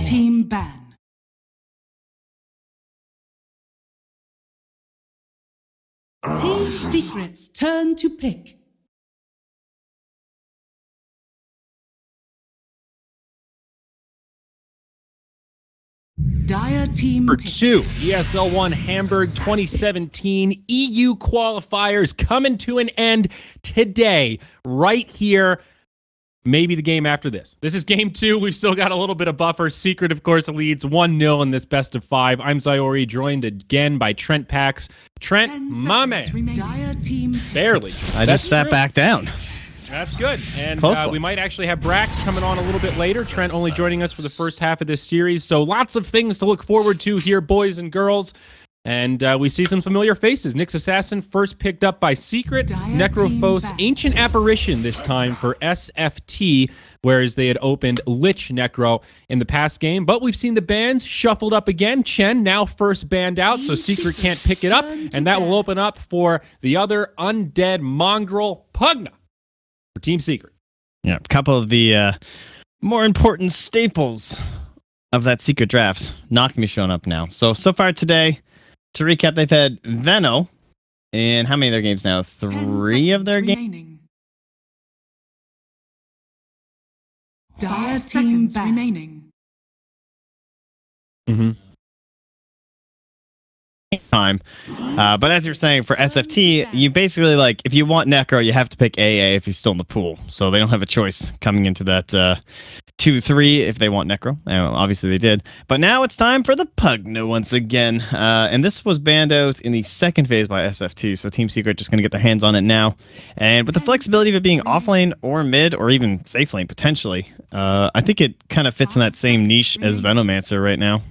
team ban. Team Secret's turn to pick. Dire team For pick. 2, ESL One Hamburg 2017 EU qualifiers coming to an end today, right here. Maybe the game after this. This is game 2. We've still got a little bit of buffer. Secret, of course, leads 1-0 in this best of 5. I'm Zyori, joined again by Trent Pax. Trent, my man. Dire team Barely. I just sat back down. That's good. And we might actually have Brax coming on a little bit later. Trent only joining us for the first half of this series. So lots of things to look forward to here, boys and girls. And we see some familiar faces. Nyx Assassin first picked up by Secret. Necrophos, Ancient Apparition this time for SFTe, whereas they had opened Lich Necro in the past game. But we've seen the bans shuffled up again. Chen now first banned out, so Secret can't pick it up. And that will open up for the other undead mongrel, Pugna, for Team Secret. Yeah, a couple of the more important staples of that Secret draft not going to be showing up now. So far today, to recap, they've had Veno in how many of their games now? 3 of their games. Dire team remaining. Time. But as you're saying, for SFTe, you basically, like, if you want Necro, you have to pick AA if he's still in the pool. So they don't have a choice coming into that 2-3 if they want Necro. Obviously they did. But now it's time for the Pugna once again. And this was banned out in the second phase by SFTe, so Team Secret just going to get their hands on it now. And with the flexibility of it being offlane or mid or even safe lane potentially, I think it kind of fits in that same niche as Venomancer right now.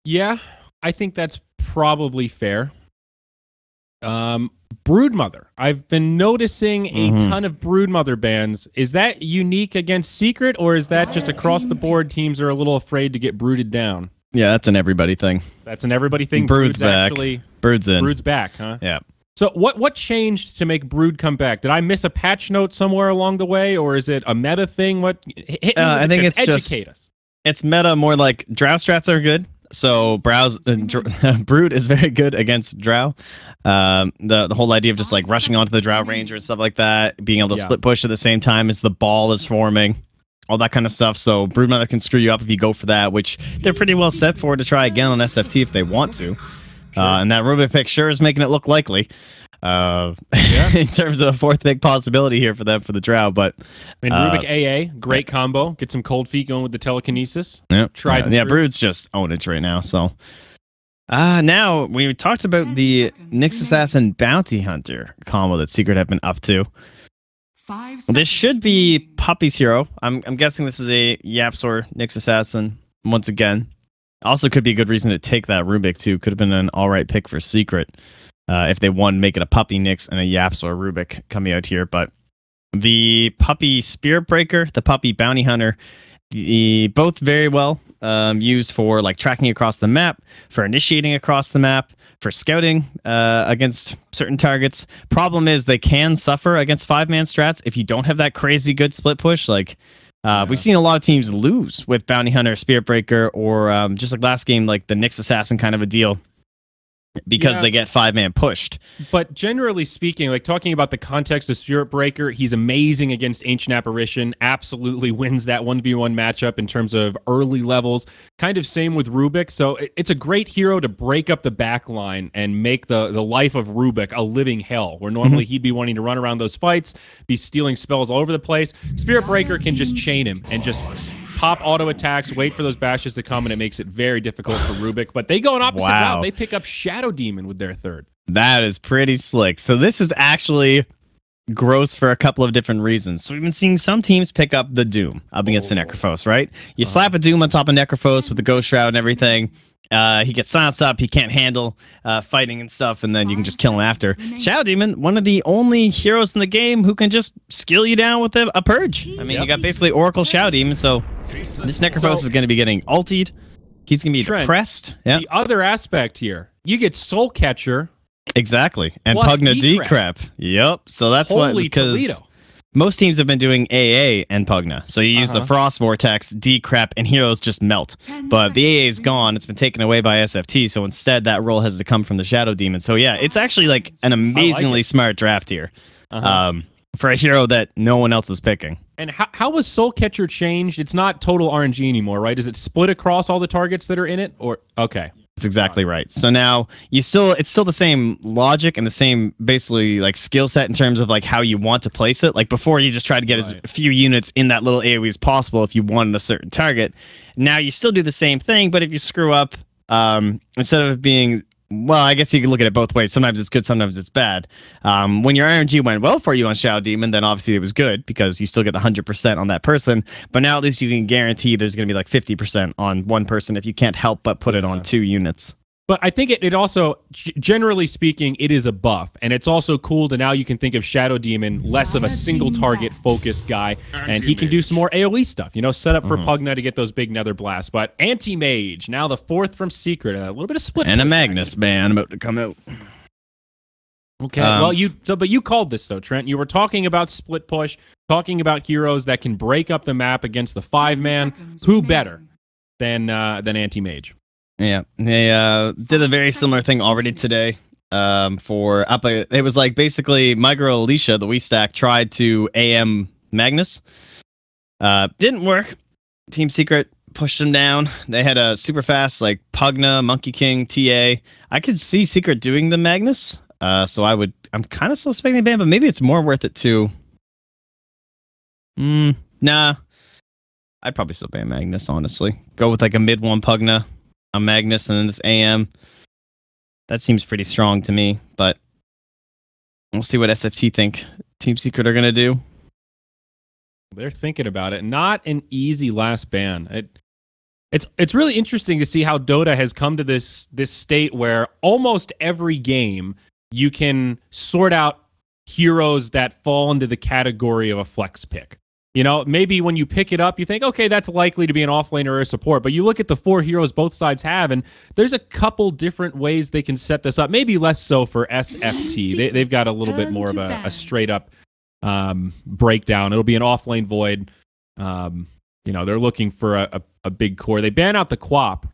Yeah, I think that's probably fair. Broodmother. I've been noticing a ton of Broodmother bans. Is that unique against Secret, or is that just across the board teams are a little afraid to get brooded down? Yeah, that's an everybody thing. That's an everybody thing. Brood's back. Brood's in. Brood's back, huh? Yeah. So what changed to make Brood come back? Did I miss a patch note somewhere along the way, or is it a meta thing? What? Hit me I think it's educate us. It's meta more like Drow strats are good. So Brood is very good against Drow. The whole idea of just like rushing onto the Drow Ranger and stuff like that, being able to split push at the same time as the ball is forming, all that kind of stuff. So Broodmother can screw you up if you go for that, which they're pretty well set for to try again on SFTe if they want to. And that Rubik pick sure is making it look likely. In terms of a fourth big possibility here for them for the Drow, but I mean, Rubik AA, great combo. Get some cold feet going with the telekinesis. Yeah, tried. Brood's just ownage right now. So now we talked about the Nyx Assassin Bounty Hunter combo that Secret have been up to. This should be Puppy's hero. I'm guessing this is a Yapsor Nyx Assassin once again. Also could be a good reason to take that Rubik too. Could have been an alright pick for Secret. If they won, make it a Puppy Nyx and a Yaps or a Rubik coming out here. But the Puppy Spirit Breaker, the Puppy Bounty Hunter, both very well used for like tracking across the map, for initiating across the map, for scouting against certain targets. Problem is they can suffer against 5-man strats if you don't have that crazy good split push. Like we've seen a lot of teams lose with Bounty Hunter, Spirit Breaker, or just like last game, like the Nyx Assassin kind of a deal. Because they get 5-man pushed. But generally speaking, like talking about the context of Spirit Breaker, he's amazing against Ancient Apparition, absolutely wins that 1v1 matchup in terms of early levels. Kind of same with Rubik. So it's a great hero to break up the back line and make the life of Rubik a living hell, where normally he'd be wanting to run around those fights, be stealing spells all over the place. Spirit Breaker can just chain him and just pop auto attacks, wait for those bashes to come, and it makes it very difficult for Rubik. But they go an opposite route. They pick up Shadow Demon with their third. That is pretty slick. So this is actually gross for a couple of different reasons. So we've been seeing some teams pick up the Doom up against the Necrophos, right? You slap a Doom on top of Necrophos with the Ghost Shroud and everything. He gets silenced up, he can't handle fighting and stuff, and then you can just kill him after. Shadow Demon, one of the only heroes in the game who can just skill you down with a purge. I mean, you got basically Oracle Shadow Demon, so this Necrophos is going to be getting ultied. He's going to be depressed. The other aspect here, you get Soul Catcher. Exactly. And Pugna Decrep. Yep. So that's what, because Toledo. most teams have been doing AA and Pugna. So you use the Frost Vortex, Decrep, and heroes just melt. But the AA is gone. It's been taken away by SFT. So instead, that role has to come from the Shadow Demon. So yeah, it's actually like an amazingly smart draft here. For a hero that no one else is picking. And how was Soul Catcher changed? It's not total RNG anymore, right? Is it split across all the targets that are in it? Or okay. That's exactly right. So now it's still the same logic and the same basically like skill set in terms of like how you want to place it. Like before you just tried to get as few units in that little AoE as possible if you wanted a certain target. Now you still do the same thing, but if you screw up, instead of it being, well, I guess you can look at it both ways. Sometimes it's good, sometimes it's bad. When your RNG went well for you on Shadow Demon, then obviously it was good because you still get 100% on that person. But now at least you can guarantee there's going to be like 50% on one person if you can't help but put it on 2 units. But I think it also, generally speaking, it is a buff. And it's also cool to now you can think of Shadow Demon less of a single target focused guy. And he can do some more AoE stuff, you know, set up for Pugna to get those big nether blasts. But Anti-Mage, now the 4th from Secret, a little bit of split. And a Magnus ban about to come out. Okay, well, but you called this though, Trent. You were talking about split push, talking about heroes that can break up the map against the 5-man. Who better than Anti-Mage? Yeah, they did a very similar thing already today. It was like basically my girl Alicia, the Wii Stack, tried to AM Magnus. Didn't work. Team Secret pushed him down. They had a super fast like Pugna, Monkey King, TA. I could see Secret doing the Magnus. So I'm kind of still expecting ban, but maybe it's more worth it too. Nah. I'd probably still ban Magnus, honestly. Go with like a mid 1 Pugna, a Magnus, and then this AM. That seems pretty strong to me, but we'll see what SFT think Team Secret are going to do. They're thinking about it. Not an easy last ban. It's really interesting to see how Dota has come to this state where almost every game you can sort out heroes that fall into the category of a flex pick. You know, maybe when you pick it up, you think, okay, that's likely to be an offlaner or a support. But you look at the 4 heroes both sides have, and there's a couple different ways they can set this up. Maybe less so for SFT. They've got a little bit more of a straight-up breakdown. It'll be an offlane void. You know, they're looking for a big core. They ban out the Quap.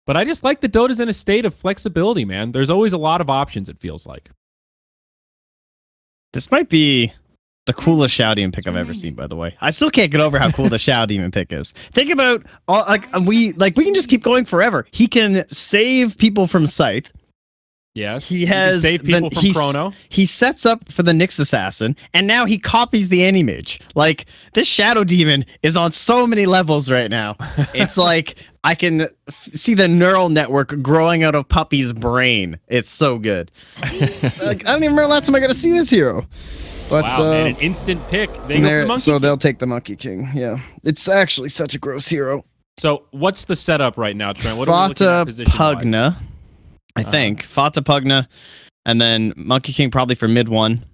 But I just like that Dota's in a state of flexibility, man. There's always a lot of options, it feels like. This might be the coolest Shadow Demon pick I've ever seen, by the way. I still can't get over how cool the Shadow Demon pick is. Think about we can just keep going forever. He can save people from Scythe. Yes. He has save people from Chrono. He sets up for the Nyx Assassin, and now he copies the Anti-Mage. Like, this Shadow Demon is on so many levels right now. It's like I can see the neural network growing out of Puppy's brain. It's so good. Like, I don't even remember the last time I got to see this hero. But, wow, man, an instant pick. They go for Monkey King. They'll take the Monkey King. Yeah, it's actually such a gross hero. So what's the setup right now, Trent? What are we looking at position-wise? Pugna, I think. Fata Pugna, and then Monkey King probably for mid 1,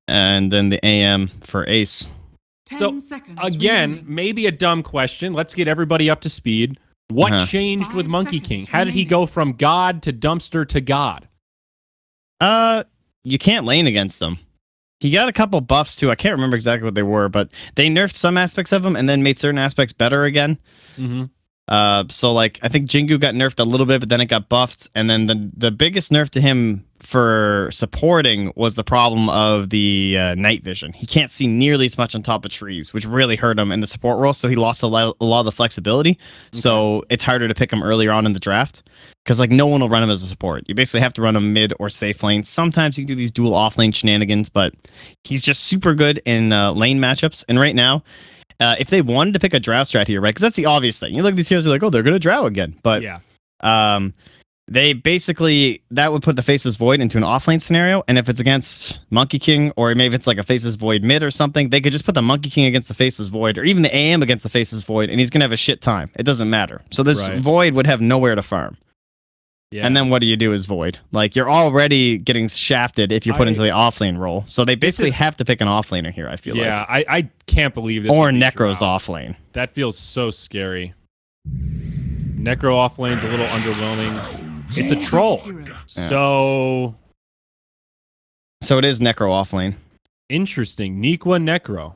and then the AM for Ace. So again, maybe a dumb question. Let's get everybody up to speed. What changed with Monkey King? How did he go from God to dumpster to God? You can't lane against him. He got a couple buffs too. I can't remember exactly what they were, but they nerfed some aspects of him and then made certain aspects better again. So like I think Jingu got nerfed a little bit, but then it got buffed. And then the biggest nerf to him for supporting was the problem of the night vision. He can't see nearly as much on top of trees, which really hurt him in the support role. So he lost a lot of the flexibility. Okay. So it's harder to pick him earlier on in the draft because like no one will run him as a support. You basically have to run him mid or safe lane. Sometimes you can do these dual off lane shenanigans, but he's just super good in lane matchups. And right now, if they wanted to pick a drow strat here, right? Because that's the obvious thing. You look at these heroes, you're like, oh, they're going to drow again. But yeah. They basically, that would put the Faceless Void into an offlane scenario, and if it's against Monkey King, or maybe it's like a Faceless Void mid or something, they could just put the Monkey King against the Faceless Void, or even the AM against the Faceless Void, and he's going to have a shit time. It doesn't matter. So this Void would have nowhere to farm. Yeah. And then what do you do as Void? Like, you're already getting shafted if you're put into the offlane role. So they basically have to pick an offlaner here, I feel like. Yeah, I can't believe this. Or Necro's offlane. That feels so scary. Necro offlane's a little underwhelming. It's a troll. So it is Necro offlane. Interesting. Nikwa Necro.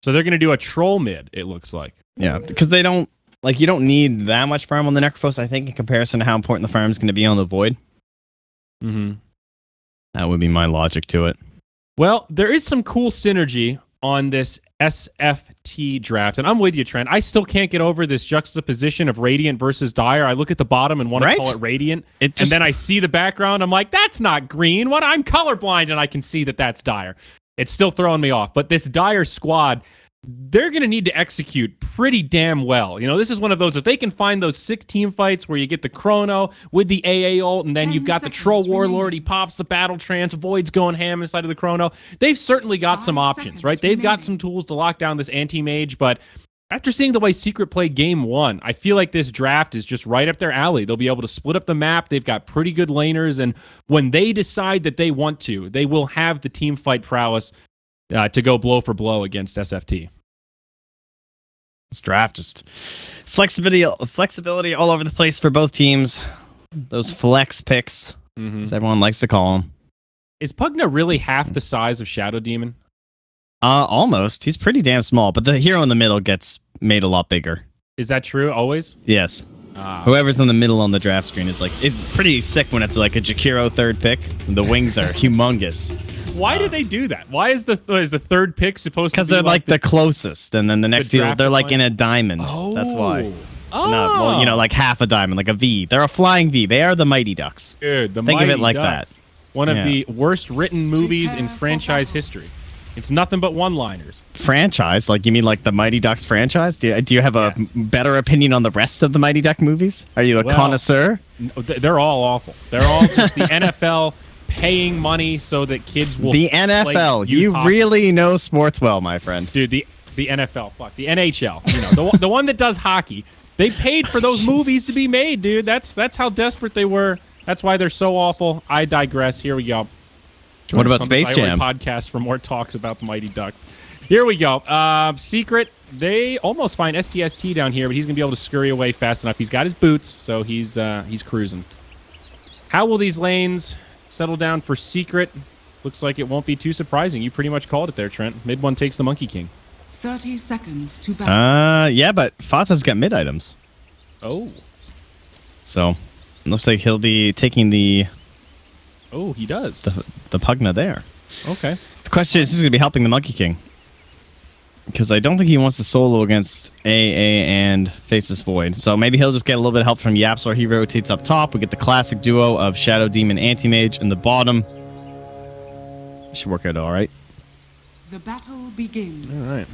So they're going to do a troll mid, it looks like. Yeah, because they don't, like, you don't need that much farm on the Necrophos, I think, in comparison to how important the farm is going to be on the Void. Mm-hmm. That would be my logic to it. Well, there is some cool synergy on this SFT draft, and I'm with you, Trent. I still can't get over this juxtaposition of Radiant versus Dire. I look at the bottom and want to call it Radiant, and then I see the background. I'm like, that's not green. What? I'm colorblind, and I can see that that's Dire. It's still throwing me off. But this Dire squad, they're going to need to execute pretty damn well. You know, this is one of those, if they can find those sick team fights where you get the Chrono with the AA ult, and then you've got the Troll Warlord, he pops the Battle Trance, Void's going ham inside of the Chrono. They've certainly got some options, right? They've got some tools to lock down this anti-mage, but after seeing the way Secret played game 1, I feel like this draft is just right up their alley. They'll be able to split up the map. They've got pretty good laners, and when they decide that they want to, they will have the team fight prowess to go blow for blow against SFT. This draft just flexibility all over the place for both teams. Those flex picks, as everyone likes to call them. Is Pugna really half the size of Shadow Demon? Almost. He's pretty damn small, but the hero in the middle gets made a lot bigger. Is that true always? Yes. Whoever's in the middle on the draft screen is like, it's pretty sick when it's like a Jakiro third pick. The wings are humongous. Why do they do that? Why is the third pick supposed to be? Because they're like the closest, and then the next people, they're like in a diamond. Oh. That's why. Oh. Not, well, you know, like half a diamond, like a V. They're a flying V. They are the Mighty Ducks. Dude, Think of it like that. One of the worst written movies in franchise history. It's nothing but one-liners. Franchise? Like, you mean like the Mighty Ducks franchise? Do you have a better opinion on the rest of the Mighty Duck movies? Are you a connoisseur? They're all awful. They're all just the NFL paying money so that kids will The NFL. You really know sports well, my friend. Dude, the NFL. Fuck. The NHL. You know, the one that does hockey. They paid for those movies to be made, dude. That's how desperate they were. That's why they're so awful. I digress. Here we go. What about Space Jam? Podcast for more talks about the Mighty Ducks. Here we go. Secret, they almost find STST down here, but he's going to be able to scurry away fast enough. He's got his boots, so he's cruising. How will these lanes settle down for Secret? Looks like it won't be too surprising. You pretty much called it there, Trent. Mid one takes the Monkey King. 30 seconds to battle. Yeah, but Fata's got mid items. Oh. So, it looks like he'll be taking the... Oh, he does. The Pugna there. Okay. The question is, who's going to be helping the Monkey King? Because I don't think he wants to solo against AA and Faceless Void. So maybe he'll just get a little bit of help from Yaps, or he rotates up top. We get the classic duo of Shadow Demon Anti-Mage in the bottom. Should work out all right. The battle begins. All right.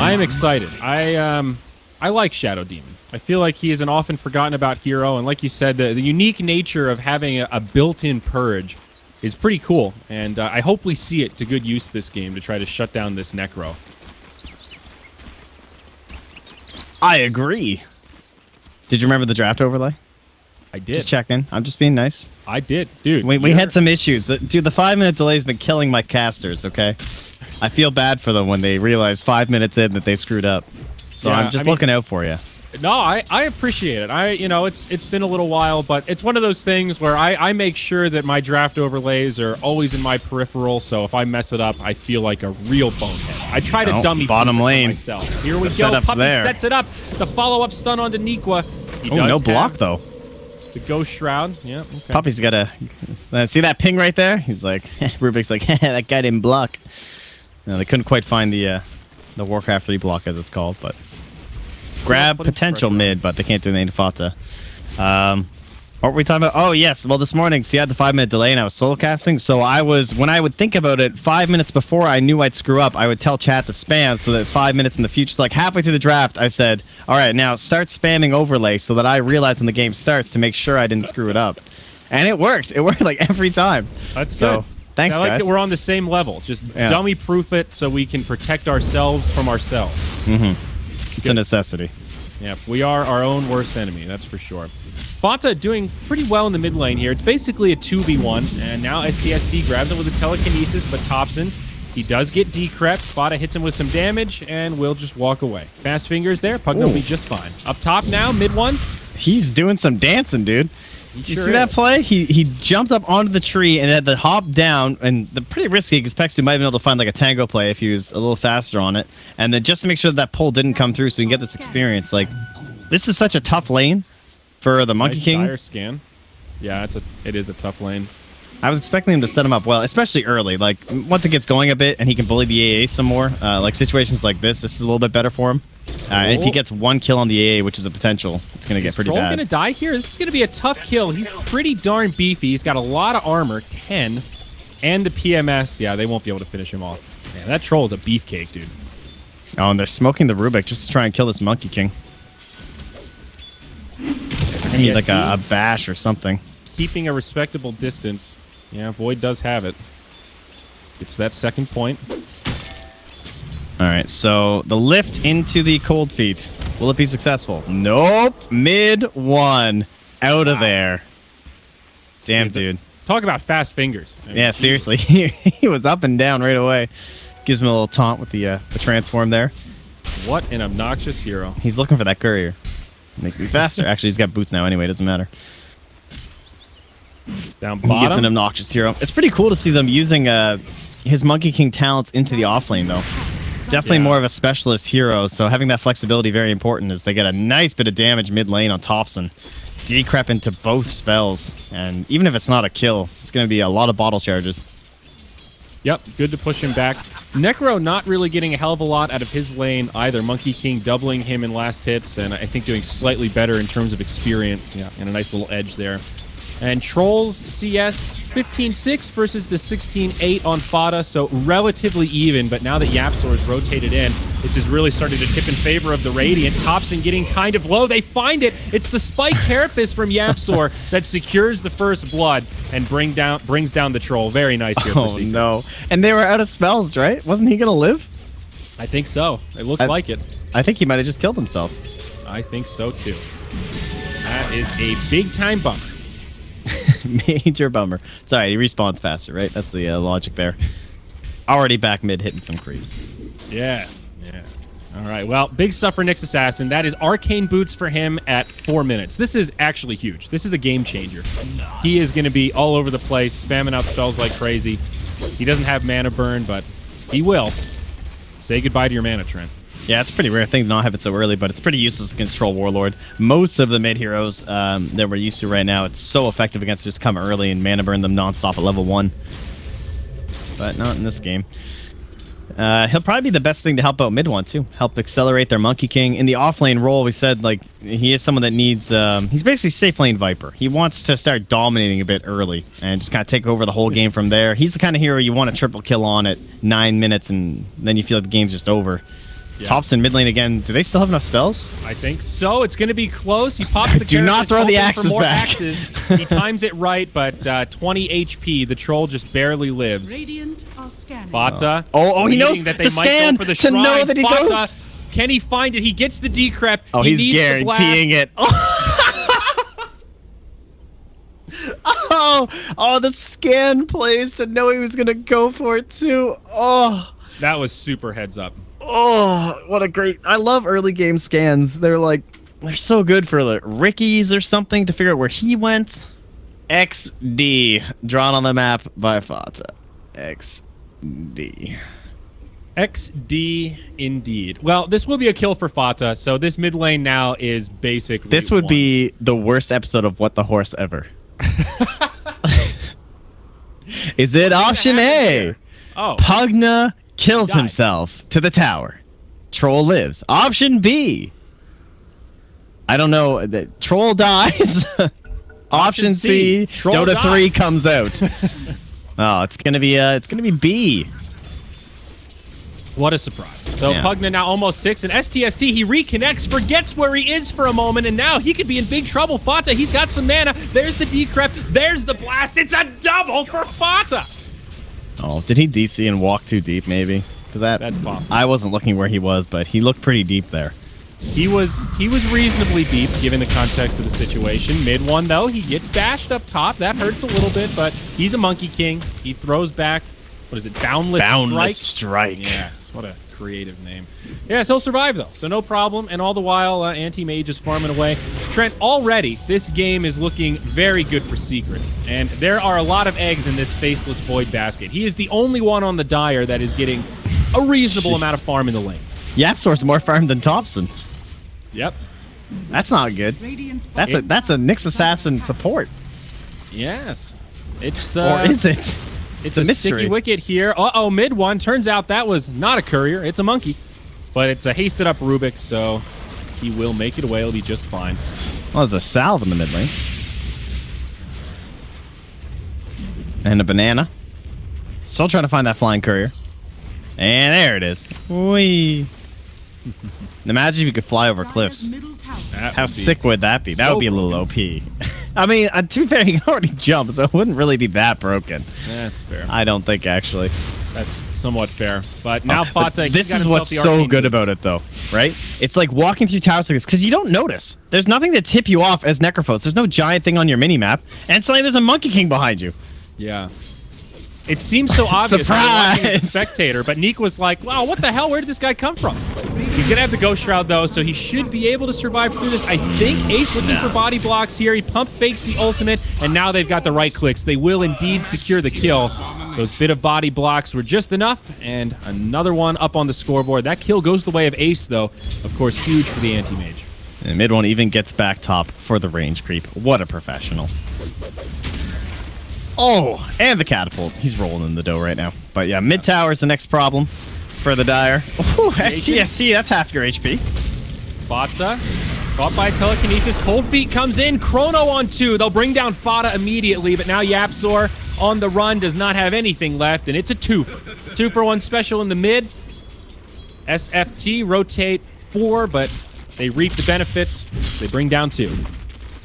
I am excited. I like Shadow Demon. I feel like he is an often forgotten about hero, and like you said, the unique nature of having a built-in purge is pretty cool, and I hope we see it to good use this game to try to shut down this Necro. I agree. Did you remember the draft overlay? I did. Just checking. I'm just being nice. I did. Dude. We had some issues. Dude, the 5-minute delay's been killing my casters, okay? I feel bad for them when they realize 5 minutes in that they screwed up. So I'm just looking out for you. No, I appreciate it. You know, it's been a little while, but it's one of those things where I make sure that my draft overlays are always in my peripheral, so if I mess it up, I feel like a real bonehead. I try to dummy bottom lane myself. Here we go. Puppy sets it up. The follow-up stun onto Nikwa. He does no block, though. The Ghost Shroud. Yeah, okay. Puppy's got a... see that ping right there? He's like... Rubik's like, that guy didn't block. No, they couldn't quite find the Warcraft 3 block, as it's called, but... Grab potential mid, but they can't do anything to Fata. What were we talking about? Oh, yes. Well, this morning, see, I had the 5-minute delay and I was solo casting. So when I would think about it, 5 minutes before I knew I'd screw up, I would tell chat to spam so that 5 minutes in the future, so like halfway through the draft, I said, all right, now start spamming overlay so that I realize when the game starts to make sure I didn't screw it up. And it worked. It worked like every time. That's good. Thanks, I like guys. that we're on the same level. Just dummy-proof it so we can protect ourselves from ourselves. It's a necessity. Yeah, we are our own worst enemy, that's for sure. Fata doing pretty well in the mid lane here. It's basically a 2v1, and now STST grabs him with a telekinesis, but tops him. He does get decrept. Fata hits him with some damage, and will just walk away. Fast fingers there. Pugna will be just fine. Up top now, mid one. He's doing some dancing, dude. You see that play? He jumped up onto the tree and had to hop down, and the pretty risky because Pexu might have been able to find like a tango play if he was a little faster on it, and then just to make sure that pole didn't come through, so we can get this experience. Like, this is such a tough lane for the Monkey King. Dire scan. Yeah, it is a tough lane. I was expecting him to set him up well, especially early. Like, once it gets going a bit and he can bully the AA some more, like situations like this is a little bit better for him. If he gets 1 kill on the AA, which is a potential, it's going to get pretty bad. Is Troll going to die here? This is going to be a tough kill. He's pretty darn beefy. He's got a lot of armor, 10, and the PMS. Yeah, they won't be able to finish him off. Man, that Troll is a beefcake, dude. Oh, and they're smoking the Rubik just to try and kill this Monkey King. I need like a bash or something. Keeping a respectable distance. Yeah, Void does have it. It's that second point. All right, so the lift into the cold feet. Will it be successful? Nope. Mid 1. Out of there. Damn, dude. Talk about fast fingers. Yeah, seriously. He was up and down right away. Gives him a little taunt with the transform there. What an obnoxious hero. He's looking for that courier. Make me faster. Actually, he's got boots now anyway. Doesn't matter. Down bottom. He gets an obnoxious hero. It's pretty cool to see them using his Monkey King talents into the offlane, though. Definitely more of a specialist hero, so having that flexibility very important as they get a nice bit of damage mid lane on Thompson. Decrep into both spells, and even if it's not a kill, it's going to be a lot of bottle charges. Yep, good to push him back. Necro not really getting a hell of a lot out of his lane either. Monkey King doubling him in last hits, and I think doing slightly better in terms of experience. Yeah, and a nice little edge there. And Troll's CS 15-6 versus the 16-8 on Fada, so relatively even. But now that Yapzor is rotated in, this is really starting to tip in favor of the Radiant. Thompson getting kind of low. They find it. It's the Spike Carapace from Yapzor that secures the first blood and brings down the Troll. Very nice here for Secret. No. And they were out of spells, right? Wasn't he going to live? I think so. It looks like it. I think he might have just killed himself. I think so, too. That is a big-time bummer. Major bummer. Sorry, he respawns faster, right? That's the logic there. Already back mid, hitting some creeps. Yes, yes. All right, well, big stuff for Nyx Assassin. That is Arcane Boots for him at 4 minutes. This is actually huge. This is a game changer. He is going to be all over the place, spamming out spells like crazy. He doesn't have mana burn, but he will. Say goodbye to your mana, Trent. Yeah, it's a pretty rare thing to not have it so early, but it's pretty useless against Troll Warlord. Most of the mid heroes that we're used to right now, it's so effective against just come early and mana burn them nonstop at level 1. But not in this game. He'll probably be the best thing to help out mid 1 too. Help accelerate their Monkey King. In the offlane role, we said like he is someone that needs... he's basically safe lane Viper. He wants to start dominating a bit early and just kind of take over the whole game from there. He's the kind of hero you want a triple kill on at 9 minutes and then you feel like the game's just over. Yeah. Thompson mid lane again. Do they still have enough spells? I think so. It's going to be close. He pops the Do not throw the axes back. He times it right, but 20 HP. The Troll just barely lives. Bata. Oh, he knows that they the scan might go for the to shrine. know that he Bata, goes. Can he find it? He gets the decrep. Oh, he's guaranteeing it. Oh, the scan plays to know he was going to go for it too. Oh. That was super heads up. Oh, what a great... I love early game scans. They're so good for the Rickies or something to figure out where he went. XD. Drawn on the map by Fata. XD. XD indeed. Well, this will be a kill for Fata, so this mid lane now is basically This would be the worst episode of What the Horse ever. Is it option A? Oh. Pugna kills himself to the tower. Troll lives. Option B. I don't know. The Troll dies. Option C. Dota 3 comes out. Oh, it's gonna be B. What a surprise. So yeah. Pugna now almost 6, and STST, he reconnects, forgets where he is for a moment, and now he could be in big trouble. Fata, he's got some mana. There's the decrep. There's the blast. It's a double for Fata. Oh, did he DC and walk too deep, maybe? Because that's possible. I wasn't looking where he was, but he looked pretty deep there. He was reasonably deep, given the context of the situation. Mid 1, though, he gets bashed up top. That hurts a little bit, but he's a Monkey King. He throws back, what is it, Boundless Strike. Yes, what a creative name. Yes, he'll survive, though, so no problem. And all the while, Anti-Mage is farming away. Trent, already, this game is looking very good for Secret. And there are a lot of eggs in this Faceless Void basket. He is the only one on the Dire that is getting a reasonable amount of farm in the lane. YapzOr's more farm than Thompson. Yep. That's not good. That's a Nyx Assassin support. Yes. It's or is it? It's a sticky wicket here. Uh-oh, mid one. Turns out that was not a courier. It's a monkey. But it's a hasted up Rubik, so he will make it away. It'll be just fine. Well, there's a salve in the mid lane. And a banana. Still trying to find that flying courier. And there it is. Whee. Imagine if you could fly over cliffs. How sick would that be? That would be a little OP. I mean, to be fair, he already jumped, so it wouldn't really be that broken. That's fair. I don't think, actually. That's somewhat fair. But now Fata, this is what's so good about it, though, right? It's like walking through towers like this, because you don't notice. There's nothing to tip you off as Necrophos. There's no giant thing on your mini-map, and suddenly there's a Monkey King behind you. Yeah. It seems so obvious when you're watching as a spectator, but Neek was like, wow, what the hell? Where did this guy come from? He's going to have the Ghost Shroud, though, so he should be able to survive through this. I think Ace looking for body blocks here. He pump fakes the ultimate, and now they've got the right clicks. They will indeed secure the kill. Those bit of body blocks were just enough, and another one up on the scoreboard. That kill goes the way of Ace, though. Of course, huge for the Anti-Mage. And mid one even gets back top for the range creep. What a professional. Oh, and the catapult. He's rolling in the dough right now. But yeah, mid tower is the next problem for the Dire. Ooh, STSC, that's half your HP. Fata, caught by telekinesis. Cold Feet comes in. Chrono on 2. They'll bring down Fata immediately, but now YapzOr on the run does not have anything left, and it's a 2-for-1 special in the mid. SFT rotate 4, but they reap the benefits. They bring down 2.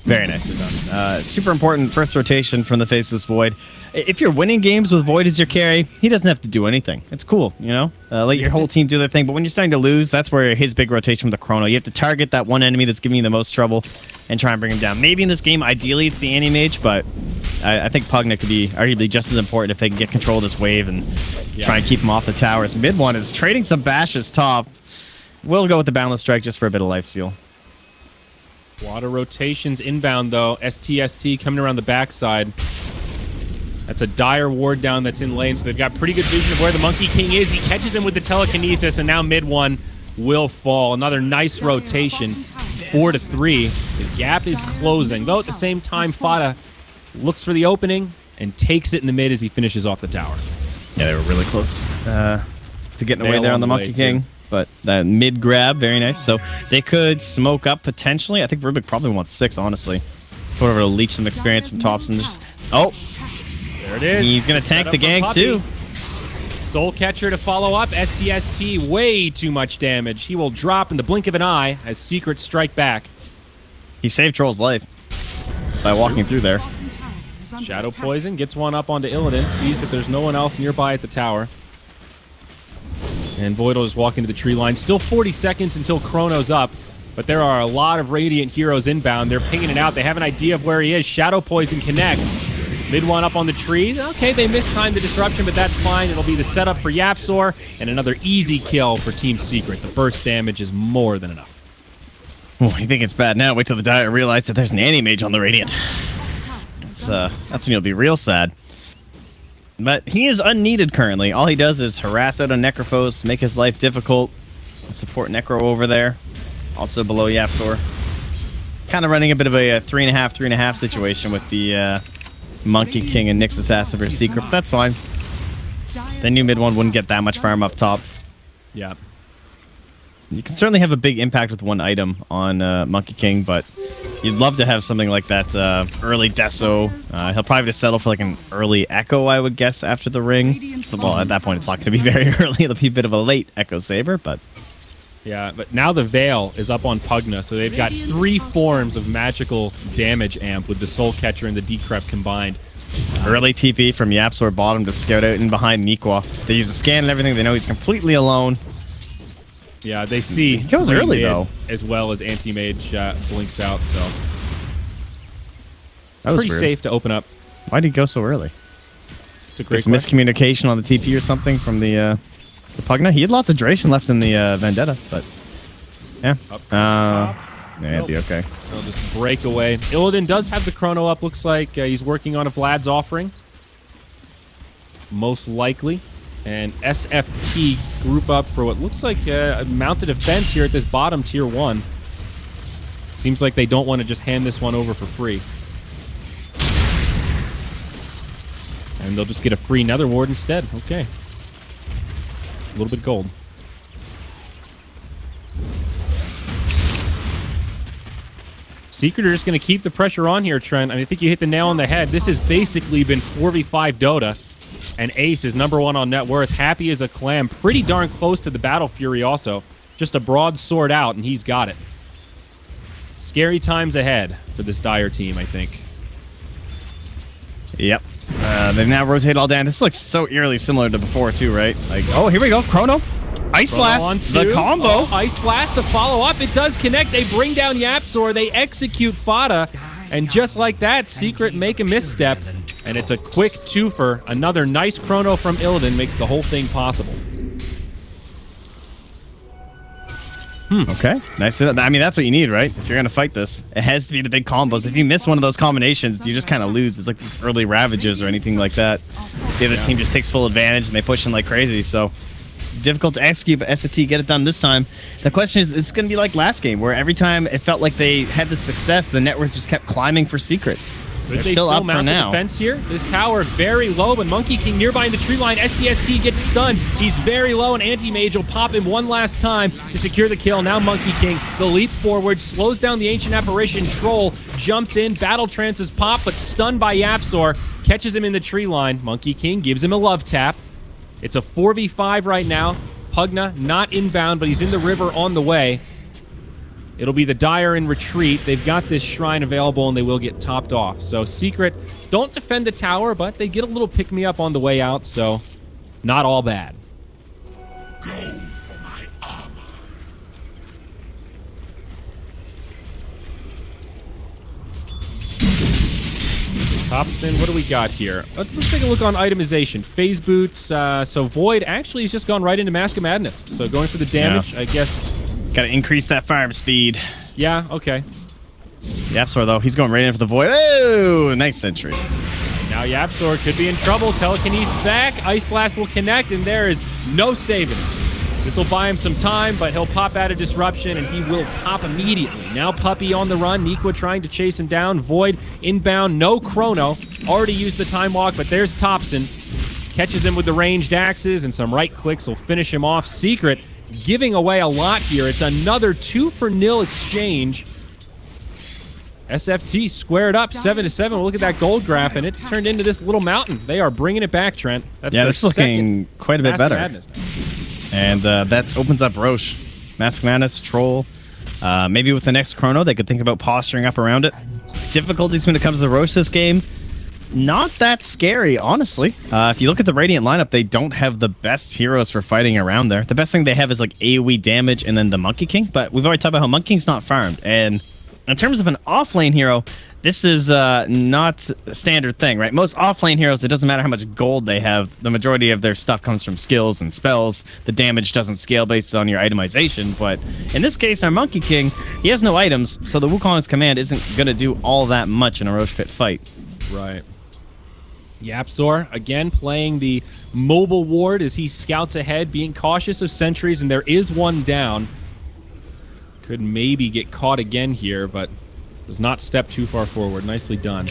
Very nicely done. Super important first rotation from the Faceless Void. If you're winning games with Void as your carry, he doesn't have to do anything. It's cool, you know? Let your whole team do their thing. But when you're starting to lose, that's where his big rotation with the Chrono. You have to target that one enemy that's giving you the most trouble and try and bring him down. Maybe in this game, ideally, it's the Anti-Mage, but I think Pugna could be arguably just as important if they can get control of this wave and try and keep him off the towers. Mid one is trading some bashes top. We'll go with the Boundless Strike just for a bit of life steal. A lot of rotations inbound, though. STST coming around the backside. That's a Dire ward down that's in lane, so they've got pretty good vision of where the Monkey King is. He catches him with the telekinesis, and now mid one will fall. Another nice rotation, 4-3. The gap is closing, though at the same time, Fata looks for the opening and takes it in the mid as he finishes off the tower. Yeah, they were really close to getting away there on the Monkey King. But that mid grab, very nice. So they could smoke up potentially. I think Rubik probably wants 6, honestly. Put over to leech some experience from Thompson. Just there it is. He's gonna tank the gank too. Soul Catcher to follow up. STST way too much damage. He will drop in the blink of an eye as Secret strike back. He saved Troll's life by walking through there. Shadow Poison gets one up onto Illidan. Sees that there's no one else nearby at the tower. And Voidal is walking to the tree line. Still 40 seconds until Chrono's up, but there are a lot of Radiant heroes inbound. They're pinging it out. They have an idea of where he is. Shadow Poison connects. Mid one up on the tree. Okay, they mistimed the disruption, but that's fine. It'll be the setup for YapzOr, and another easy kill for Team Secret. The burst damage is more than enough. Oh, you think it's bad now? Wait till the Dire realize that there's an Anti-Mage on the Radiant. That's when you'll be real sad. But he is unneeded currently. All he does is harass out a Necrophos, make his life difficult, support Necro over there, also below YapzOr. Kind of running a bit of a 3.5 situation with the Monkey King and Nyx Assassin for Secret, but that's fine. The new mid one wouldn't get that much farm up top. Yeah. You can certainly have a big impact with one item on Monkey King, but you'd love to have something like that early Deso. He'll probably just settle for like an early Echo, I would guess, after the ring. So, well, at that point, it's not going to be very early. It'll be a bit of a late Echo Saber, but... Yeah, but now the Veil is up on Pugna, so they've got 3 forms of magical damage amp with the Soul Catcher and the Decrep combined. Early TP from YapzOr bottom to scout out in behind Nikwa. They use a scan and everything. They know he's completely alone. Yeah, they see he goes early though, as well as Anti-Mage blinks out, so that was pretty weird. Safe to open up. Why did he go so early? It's a great miscommunication on the TP or something from the Pugna. He had lots of duration left in the Vendetta, but yeah. Yeah, it'd be okay. They'll just break away. Illidan does have the chrono up. Looks like he's working on a Vlad's offering. Most likely. And SFT group up for what looks like a mounted defense here at this bottom tier 1. Seems like they don't want to just hand this one over for free. And they'll just get a free Nether Ward instead. Okay. A little bit gold. Secret are just going to keep the pressure on here, Trent. I think you hit the nail on the head. This has basically been 4v5 Dota. And Ace is #1 on net worth. Happy as a clam. Pretty darn close to the Battle Fury also. Just a broadsword out, and he's got it. Scary times ahead for this Dire team, I think. Yep. They've now rotated all down. This looks so eerily similar to before, too, right? Like, oh, here we go. Chrono. Ice Blast, the combo. Oh, Ice Blast to follow up. It does connect. They bring down YapzOr. They execute Fada. And just like that, Secret make a misstep. And it's a quick twofer. Another nice chrono from Illidan makes the whole thing possible. Okay. Nice. I mean, that's what you need, right? If you're going to fight this, it has to be the big combos. If you miss one of those combinations, you just kind of lose. It's like these early Ravages or anything like that. The other team just takes full advantage and they push in like crazy. So difficult to execute, but SFT get it done this time. The question is, it's going to be like last game, where every time it felt like they had the success, the net worth just kept climbing for Secret. They're still up for now. Defense here. This tower very low, but Monkey King nearby in the tree line. STST gets stunned. He's very low, and Anti-Mage will pop him one last time to secure the kill. Now Monkey King, the leap forward, slows down the Ancient Apparition. Troll jumps in. Battle Trances pop, but stunned by YapzOr. Catches him in the tree line. Monkey King gives him a love tap. It's a 4v5 right now. Pugna not inbound, but he's in the river on the way. It'll be the Dire in retreat. They've got this shrine available, and they will get topped off. So Secret don't defend the tower, but they get a little pick-me-up on the way out, so not all bad. Go for my armor. Thompson, what do we got here? Let's take a look on itemization. Phase boots. So Void actually has just gone right into Mask of Madness. So going for the damage, I guess. Got to increase that farm speed. Yeah, okay. YapzOr, though, he's going right in for the Void. Oh, nice sentry. Now YapzOr could be in trouble. Telekinesis back. Ice Blast will connect, and there is no saving him. This will buy him some time, but he'll pop out of Disruption, and he will pop immediately. Now Puppy on the run. Nikwa trying to chase him down. Void inbound. No chrono. Already used the Time Walk, but there's Thompson. Catches him with the ranged axes, and some right clicks will finish him off. Secret giving away a lot here. It's another 2-for-0 exchange. SFT squared up 7-7. Look at that gold graph, and it's turned into this little mountain. They are bringing it back, Trent. That's yeah, this is looking quite a bit better. And that opens up Roche. Mask Madness, Troll. Maybe with the next chrono, they could think about posturing up around it. Difficulties when it comes to Roche this game, not that scary, honestly. If you look at the Radiant lineup, they don't have the best heroes for fighting around there. The best thing they have is like AoE damage and then the Monkey King, but we've already talked about how Monkey King's not farmed. And in terms of an offlane hero, this is not a standard thing, right? Most offlane heroes, it doesn't matter how much gold they have. The majority of their stuff comes from skills and spells. The damage doesn't scale based on your itemization, but in this case, our Monkey King, he has no items, so the Wukong's command isn't going to do all that much in a Roche Pit fight. Right. YapzOr, again, playing the mobile ward as he scouts ahead, being cautious of sentries, and there is one down. Could maybe get caught again here, but does not step too far forward. Nicely done.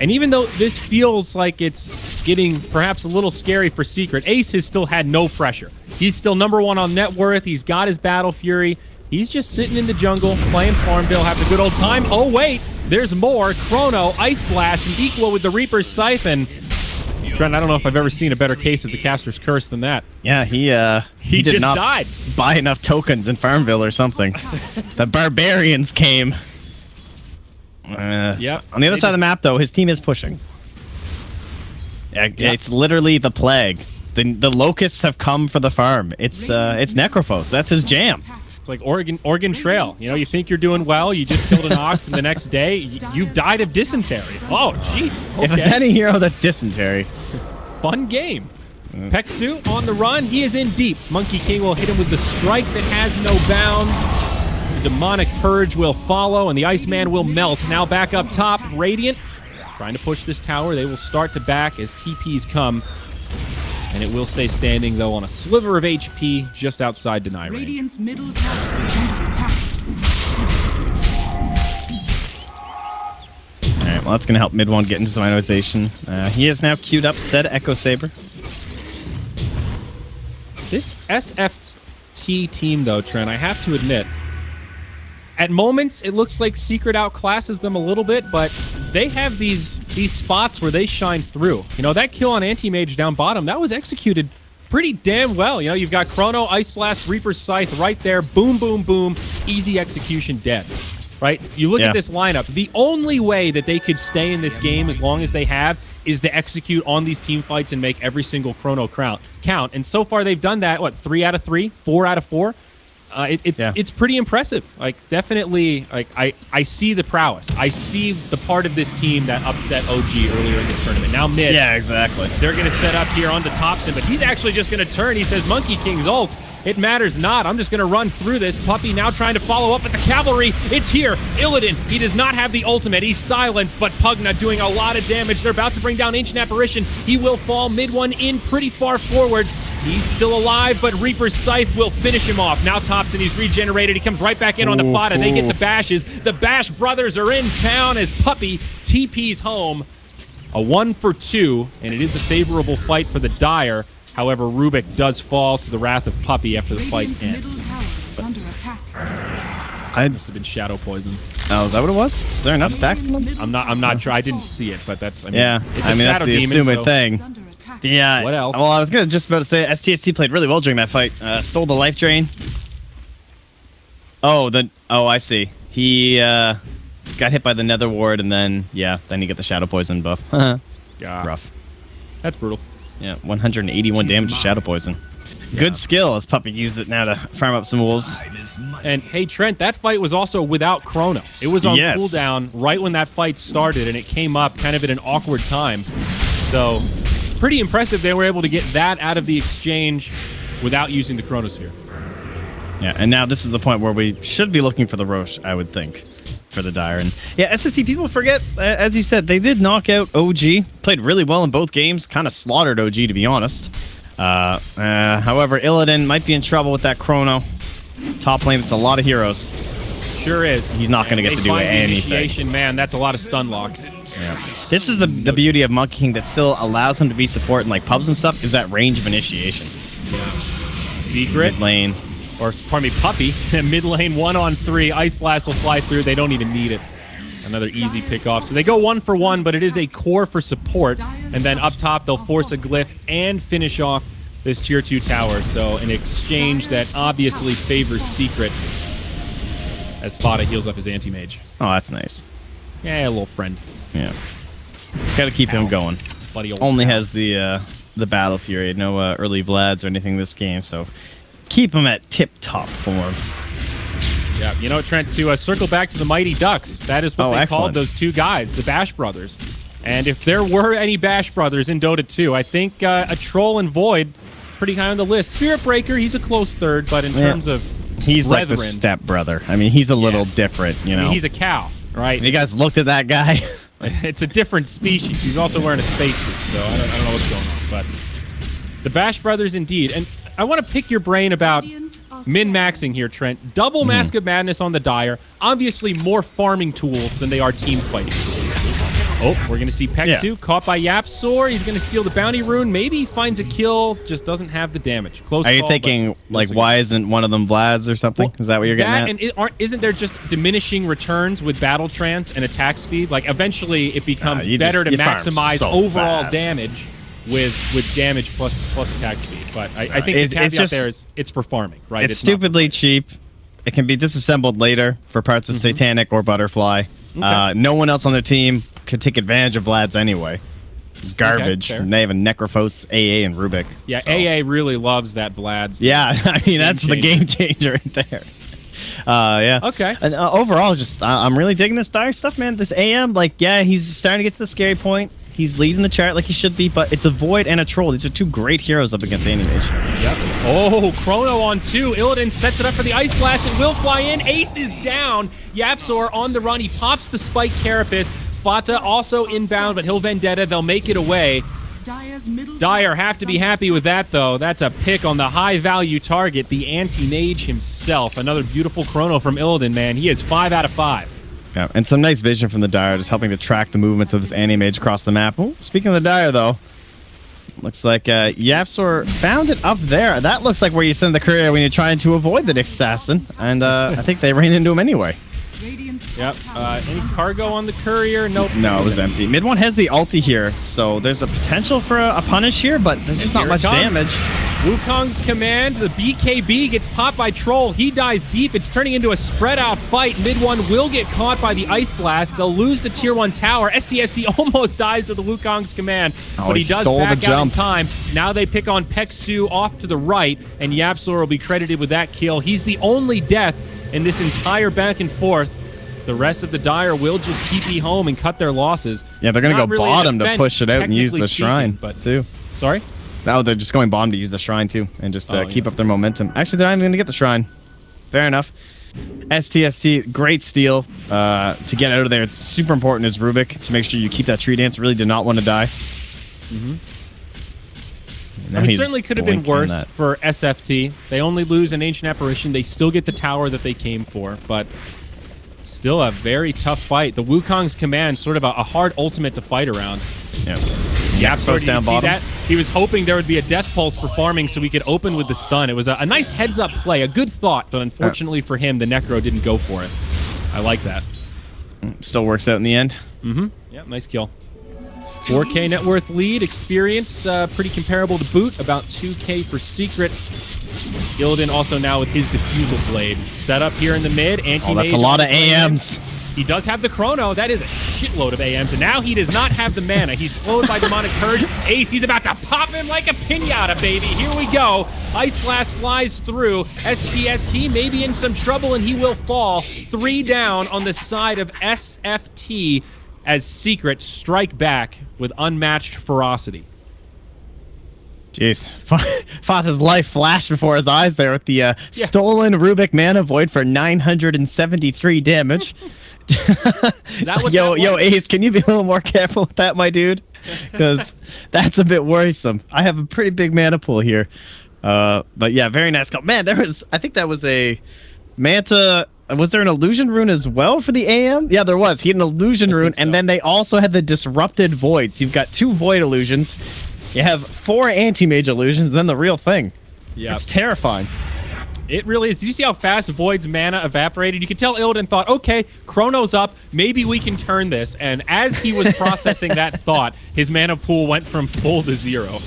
And even though this feels like it's getting perhaps a little scary for Secret, Ace has still had no pressure. He's still #1 on net worth. He's got his Battle Fury. He's just sitting in the jungle, playing Farmville, having a good old time. Oh, wait, there's more. Chrono, Ice Blast, and equal with the Reaper's Scythe. And Trent, I don't know if I've ever seen a better case of the Caster's Curse than that. Yeah, he did just not died. Buy enough tokens in Farmville or something. The Barbarians came. Yep. On the other side of the map, though, his team is pushing. It's literally the plague. The locusts have come for the farm. It's Necrophos. That's his jam. It's like Oregon Trail. You know, you think you're doing well, you just killed an ox, and the next day, you've died of dysentery. Oh, jeez. Okay. If it's any hero, that's dysentery. Fun game. Peksu on the run. He is in deep. Monkey King will hit him with the strike that has no bounds. The Demonic Purge will follow, and the Iceman will melt. Now back up top. Radiant trying to push this tower. They will start to back as TPs come. And it will stay standing, though, on a sliver of HP just outside deny range. Radiant's middle tower is under attack. All right, well, that's going to help mid one get into some ionization. He has now queued up said Echo Saber. This SFT team, though, Trent, I have to admit, at moments, it looks like Secret outclasses them a little bit, but they have these spots where they shine through. You know, that kill on Anti-Mage down bottom, that was executed pretty damn well. You know, you've got Chrono, Ice Blast, Reaper's Scythe right there. Boom, boom, boom. Easy execution, dead. Right? You look at this lineup. The only way that they could stay in this game as long as they have is to execute on these team fights and make every single Chrono count. And so far, they've done that, what, 3 out of 3? 4 out of 4? It's pretty impressive. Like, definitely, like, I see the prowess. I see the part of this team that upset OG earlier in this tournament. Now mid. Yeah, exactly. They're going to set up here onto Thompson, but he's actually just going to turn. He says, Monkey King's ult. It matters not. I'm just going to run through this. Puppy now trying to follow up with the cavalry. It's here. Illidan, he does not have the ultimate. He's silenced, but Pugna doing a lot of damage. They're about to bring down Ancient Apparition. He will fall. Mid one in pretty far forward. He's still alive, but Reaper's Scythe will finish him off. Now Thompson, he's regenerated. He comes right back in onto Fada. They get the bashes. The Bash brothers are in town as Puppy TP's home. A 1 for 2, and it is a favorable fight for the Dire. However, Rubik does fall to the wrath of Puppy after the fight ends. I must have been shadow poison. Oh, is that what it was? Is there enough stacks in them? I'm not sure. I didn't see it, but that's it's I mean that's the assumed thing. Yeah. What else? Well, I was just about to say STST played really well during that fight. Stole the life drain. Oh, I see. He got hit by the Nether Ward, and then he got the shadow poison buff. Rough. That's brutal. Yeah, 181 damage to shadow poison. Good skill as Puppy used it now to farm up some wolves. And hey, Trent, that fight was also without Chrono. It was on cooldown right when that fight started, and it came up kind of at an awkward time. So, pretty impressive they were able to get that out of the exchange without using the Chronosphere. Yeah, and now this is the point where we should be looking for the Roche, I would think, for the Dire. And yeah, SFT, people forget, as you said, they did knock out OG. Played really well in both games. Kind of slaughtered OG, to be honest. However, Illidan might be in trouble with that Chrono. Top lane, it's a lot of heroes. Sure is. He's not going to get to do anything. Initiation, man, that's a lot of stun lock. Yeah. This is the beauty of Monkey King that still allows him to be support in like pubs and stuff, is that range of initiation. Yeah. Secret. Mid lane. Or, pardon me, Puppy. Mid lane, 1-on-3. Ice Blast will fly through. They don't even need it. Another easy pick-off. So they go 1 for 1, but it is a core for support. And then up top, they'll force a glyph and finish off this Tier 2 tower. So an exchange that obviously favors Secret as Fada heals up his Anti-Mage. Oh, that's nice. Yeah, a little friend. Yeah. Gotta keep him going. Only has the Battle Fury. No early Vlads or anything this game, so keep him at tip-top form. Yeah, you know, Trent, to circle back to the Mighty Ducks, that is what they called those two guys, the Bash Brothers. And if there were any Bash Brothers in Dota 2, I think a Troll and Void, pretty high on the list. Spirit Breaker, he's a close third, but in terms of he's brethren, like the step brother. I mean, he's a little different, you know. I mean, he's a cow, right? You guys looked at that guy? It's a different species. He's also wearing a spacesuit, so I don't know what's going on. But the Bash Brothers, indeed. And I want to pick your brain about min-maxing here, Trent. Double Mask of Madness on the Dire. Obviously more farming tools than they are team fighting tools. Oh, we're going to see Peksu caught by Yapsor. He's going to steal the bounty rune. Maybe he finds a kill, just doesn't have the damage. Close Are you thinking, like, why isn't one of them Vlads or something? Is that what you're getting at? And isn't there just diminishing returns with battle trance and attack speed? Like, eventually it becomes better to maximize overall damage with damage plus attack speed. But I think the caveat there is it's for farming, right? It's stupidly cheap. It can be disassembled later for parts of Satanic or Butterfly. Okay. No one else on their team could take advantage of Vlad's anyway. It's garbage. And they have a Necrophos, AA, and Rubik. Yeah, so. AA really loves that Vlad's. Yeah, I mean, that's the game changer right there. Yeah. Okay. And overall, just I'm really digging this Dire stuff, man. This AM, like, yeah, he's starting to get to the scary point. He's leading the chart like he should be, but it's a Void and a Troll. These are two great heroes up against Animage. Yep. Oh, Chrono on 2. Illidan sets it up for the Ice Blast. It will fly in. Ace is down. Yapzor on the run. He pops the Spike Carapace. Fata also inbound, but he'll Vendetta. They'll make it away. Dire have to be happy with that, though. That's a pick on the high-value target, the anti-mage himself. Another beautiful Chrono from Illidan, man. He is 5 out of 5. Yeah, and some nice vision from the Dire, just helping to track the movements of this anti-mage across the map. Oh, speaking of the Dire, though, looks like Yapzor found it up there. That looks like where you send the courier when you're trying to avoid the next assassin, and I think they ran into him anyway. Yep. Any cargo on the courier? Nope. No, it was empty. Mid one has the ulti here, so there's a potential for a punish here, but there's just not much damage. Wukong's command, the BKB gets popped by Troll. He dies deep. It's turning into a spread-out fight. Mid one will get caught by the Ice Blast. They'll lose the Tier 1 tower. STST almost dies to the Wukong's command, but he does back out in time. Now they pick on Peksu off to the right, and Yapzor will be credited with that kill. He's the only death in this entire back and forth. The rest of the Dire will just TP home and cut their losses. Yeah, they're going to go really bottom to push it out and use the shrine, too. Sorry? No, they're just going bottom to use the shrine, too, and just keep up their momentum. Actually, they're not even going to get the shrine. Fair enough. STST, great steal to get out of there. It's super important as Rubik to make sure you keep that tree dance. Really did not want to die. Mm-hmm. I mean, it certainly could have been worse for SFT. They only lose an Ancient Apparition. They still get the tower that they came for, but still a very tough fight. The Wukong's command, sort of a hard ultimate to fight around. Yeah. Yapzor, did you see that? He was hoping there would be a death pulse for farming so we could open with the stun. It was a nice heads-up play, a good thought, but unfortunately for him, the Necro didn't go for it. I like that. Still works out in the end. Mm-hmm. Yep, nice kill. 4K net worth lead, experience pretty comparable to Boot, about 2K for Secret. Illidan also now with his Diffusal Blade. Set up here in the mid. Anti-mage. That's a lot of AMs. He does have the Chrono. That is a shitload of AMs. And now he does not have the mana. He's slowed by Demonic Purge. Ace, he's about to pop him like a pinata, baby. Here we go. Ice Blast flies through. STST may be in some trouble, and he will fall. 3 down on the side of SFT as Secret strike back with unmatched ferocity. Jeez. Fata's life flashed before his eyes there with the stolen Rubik Mana Void for 973 damage. Yo, Ace, can you be a little more careful with that, my dude? Because that's a bit worrisome. I have a pretty big mana pool here. But yeah, very nice call. Man, I think that was a Manta. Was there an illusion rune as well for the AM? Yeah, there was. He had an illusion rune, and then they also had the disrupted voids. You've got 2 void illusions. You have 4 anti-mage illusions, and then the real thing. Yeah, it's terrifying. It really is. Did you see how fast Void's mana evaporated? You could tell Illidan thought, okay, Chrono's up. Maybe we can turn this. And as he was processing that thought, his mana pool went from full to 0.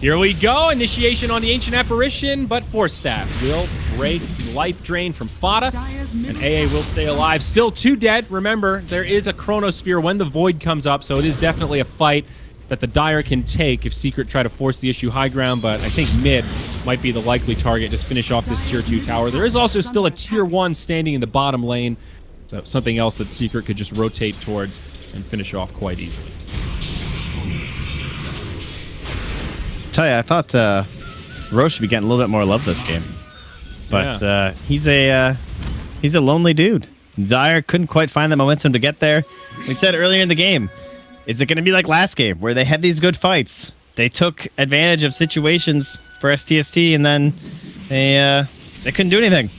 Here we go. Initiation on the Ancient Apparition, but Force Staff will break life drain from Fata, and AA will stay alive. Still 2 dead. Remember, there is a Chronosphere when the Void comes up, so it is definitely a fight that the Dire can take if Secret try to force the issue high ground, but I think mid might be the likely target. Just finish off this Tier 2 tower. There is also still a Tier 1 standing in the bottom lane, so something else that Secret could just rotate towards and finish off quite easily. Tell you, I thought Roche should be getting a little bit more love this game, but he's a lonely dude. Dire couldn't quite find the momentum to get there. We said earlier in the game, is it going to be like last game where they had these good fights? They took advantage of situations for STST, and then they couldn't do anything.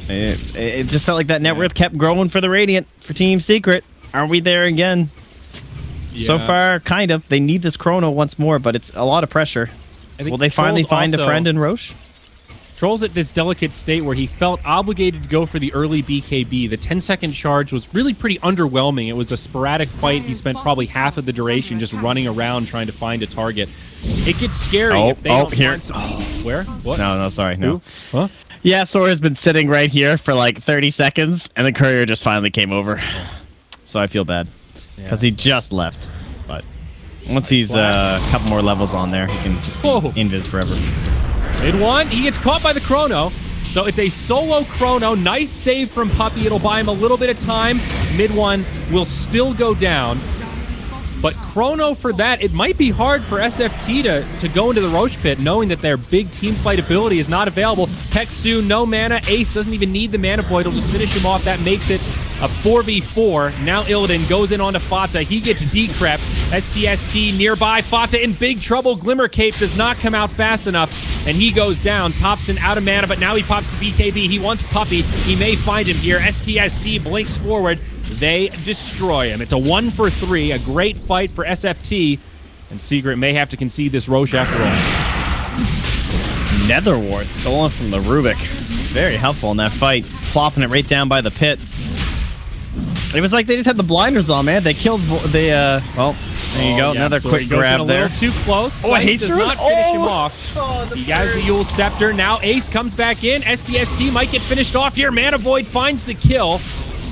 It just felt like that net worth kept growing for the Radiant, for Team Secret. Are we there again? Yeah. So far, kind of. They need this Chrono once more, but it's a lot of pressure. Will they finally find a friend in Roche? Troll's at this delicate state where he felt obligated to go for the early BKB. The 10-second charge was really pretty underwhelming. It was a sporadic fight. He spent probably half of the duration just running around trying to find a target. It gets scary if they don't find some... Where? What? No, sorry. No. Who? Huh? Yeah, Sora's been sitting right here for like 30 seconds, and the courier just finally came over. So I feel bad. Because he just left. But once he's a couple more levels on there, he can just be invis forever. Mid one, he gets caught by the Chrono. So it's a solo Chrono. Nice save from Puppey. It'll buy him a little bit of time. Mid one will still go down. But Chrono for that, it might be hard for SFTe to go into the Roche Pit knowing that their big team fight ability is not available. Peksu, no mana. Ace doesn't even need the mana void. He'll just finish him off. That makes it a 4v4. Now Illidan goes in onto Fata. He gets decrept. STST nearby. Fata in big trouble. Glimmer Cape does not come out fast enough, and he goes down. Thompson out of mana, but now he pops the BKB. He wants Puppy. He may find him here. STST blinks forward. They destroy him. It's a 1-for-3. A great fight for SFTe, and Secret may have to concede this Roche after all. Netherwart stolen from the Rubik. Very helpful in that fight. Plopping it right down by the pit. It was like they just had the blinders on, man. They killed the, well, there you go. Yeah. Another quick grab there. A little too close. Oh, Ace does not finish him off. He has the Yule Scepter. Now Ace comes back in. STST might get finished off here. Mana Void finds the kill.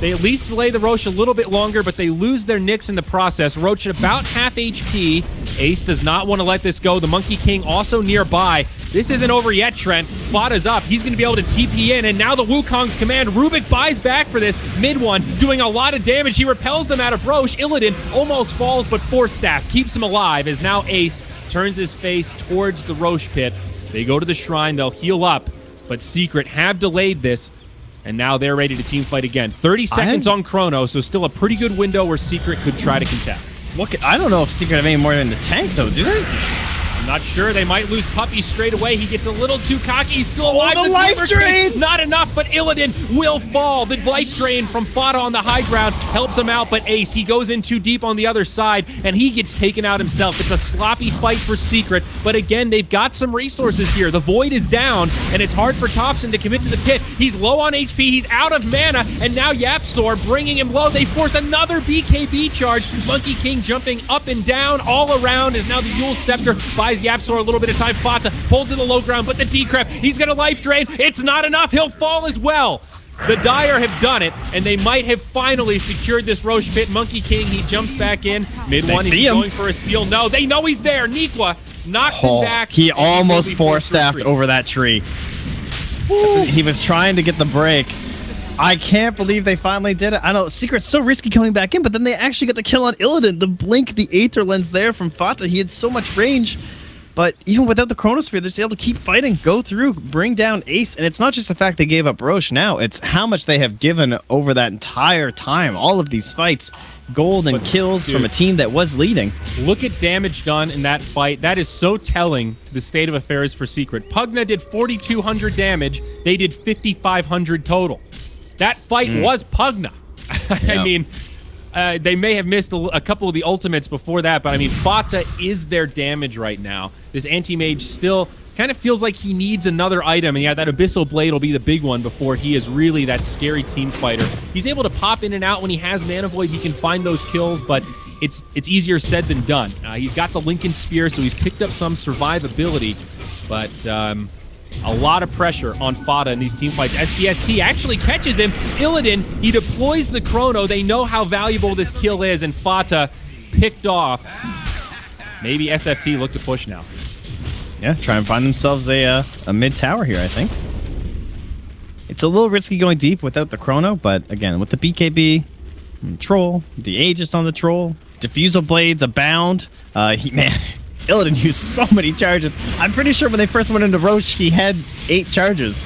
They at least delay the Roche a little bit longer, but they lose their Nyx in the process. Roche at about half HP. Ace does not want to let this go. The Monkey King also nearby. This isn't over yet, Trent. Fada's up. He's going to be able to TP in, and now the Wukong's command. Rubik buys back for this. Mid one doing a lot of damage. He repels them out of Roche. Illidan almost falls, but Force Staff keeps him alive as now Ace turns his face towards the Roche Pit. They go to the shrine. They'll heal up, but Secret have delayed this. And now they're ready to team fight again. 30 seconds on Chrono, so still a pretty good window where Secret could try to contest. Look, I don't know if Secret have any more than the tank, though, do they? I'm not sure. They might lose Puppy straight away. He gets a little too cocky. He's still alive. The life drain! Not enough, but Illidan will fall. The life drain from Fada on the high ground helps him out, but Ace, he goes in too deep on the other side, and he gets taken out himself. It's a sloppy fight for Secret, but again, they've got some resources here. The Void is down, and it's hard for Thompson to commit to the pit. He's low on HP. He's out of mana, and now Yapsor bringing him low. They force another BKB charge. Monkey King jumping up and down all around as now the Yule Scepter buys Yapsor a little bit of time. Fata pulled to the low ground, but the decrep, he's gonna life drain. It's not enough. He'll fall as well. The Dire have done it, and they might have finally secured this Roche Pit. Monkey King, he jumps back in. Mid one, he's going for a steal. No, they know he's there. Nikwa knocks him back. He almost force-staffed over that tree. He was trying to get the break. I can't believe they finally did it. I know Secret's so risky coming back in, but then they actually got the kill on Illidan. The blink, the Aether Lens there from Fata. He had so much range. But even without the Chronosphere, they're just able to keep fighting, go through, bring down Ace. And it's not just the fact they gave up Roche now. It's how much they have given over that entire time. All of these fights. Gold and kills from a team that was leading. Look at damage done in that fight. That is so telling to the state of affairs for Secret. Pugna did 4,200 damage. They did 5,500 total. That fight was Pugna. I mean... they may have missed a couple of the ultimates before that, but I mean, Fata is their damage right now. This anti-mage still kind of feels like he needs another item, and yeah, that Abyssal Blade will be the big one before he is really that scary team fighter. He's able to pop in and out when he has Mana Void. He can find those kills, but it's easier said than done. He's got the Lincoln Spear, so he's picked up some survivability, but a lot of pressure on Fata in these team fights. STST actually catches him. Illidan, he deploys the Chrono. They know how valuable this kill is, and Fata picked off. Maybe SFTe look to push now. Yeah, try and find themselves a mid-tower here, I think. It's a little risky going deep without the Chrono, but again, with the BKB, Troll, the Aegis on the Troll, Diffusal Blades abound. Man... Illidan used so many charges. I'm pretty sure when they first went into Roche, he had 8 charges.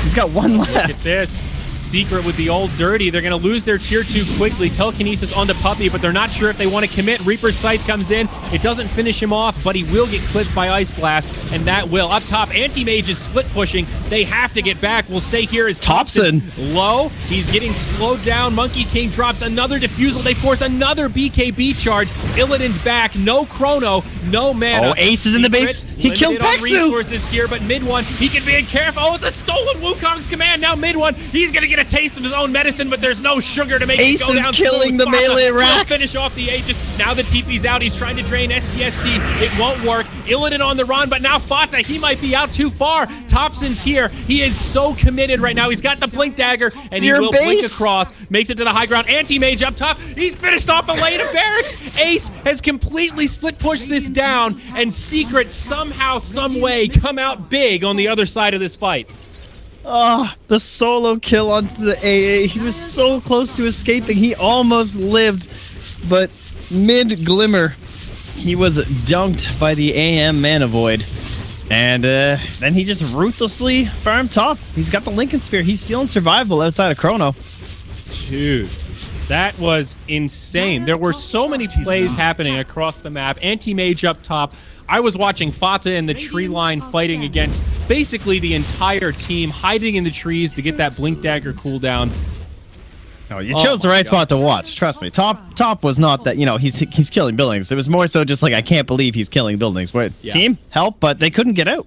He's got 1 left. Look at this. Secret with the old dirty. They're going to lose their tier 2 quickly. Telekinesis on the Puppy, but they're not sure if they want to commit. Reaper's Sight comes in. It doesn't finish him off, but he will get clipped by Ice Blast, and that will. Up top, Anti-Mage is split pushing. They have to get back. We'll stay here as Thompson low. He's getting slowed down. Monkey King drops another Diffusal. They force another BKB charge. Illidan's back. No Chrono, no mana. Oh, Ace is in the base. He killed Peksu. Resources here, but mid one, he can be careful. Oh, it's a stolen Wukong's command. Now mid one, he's going to get a taste of his own medicine, but there's no sugar to make Ace it go down. Ace is killing the melee racks. Finish off the Aegis. Now the TP's out. He's trying to drain STST. It won't work. Illidan on the run, but now Fata, he might be out too far. Thompson's here. He is so committed right now. He's got the Blink Dagger, and he will blink across. Makes it to the high ground. Anti-Mage up top. He's finished off a lane of barracks. Ace has completely split pushed this down, and Secret somehow, some way, come out big on the other side of this fight. Oh, the solo kill onto the AA. He was so close to escaping. He almost lived, but mid-glimmer. He was dunked by the AM Mana Void. And then he just ruthlessly farmed top. He's got the Lincoln Sphere. He's feeling survivable outside of Chrono. Dude, that was insane. There were so many plays happening across the map. Anti-Mage up top. I was watching Fata in the tree line fighting against basically the entire team, hiding in the trees to get that Blink Dagger cooldown. Oh, you chose the right spot to watch. Trust me. Top was not that, you know, he's killing buildings. It was more so just like, I can't believe he's killing buildings. Wait, team, help, but they couldn't get out.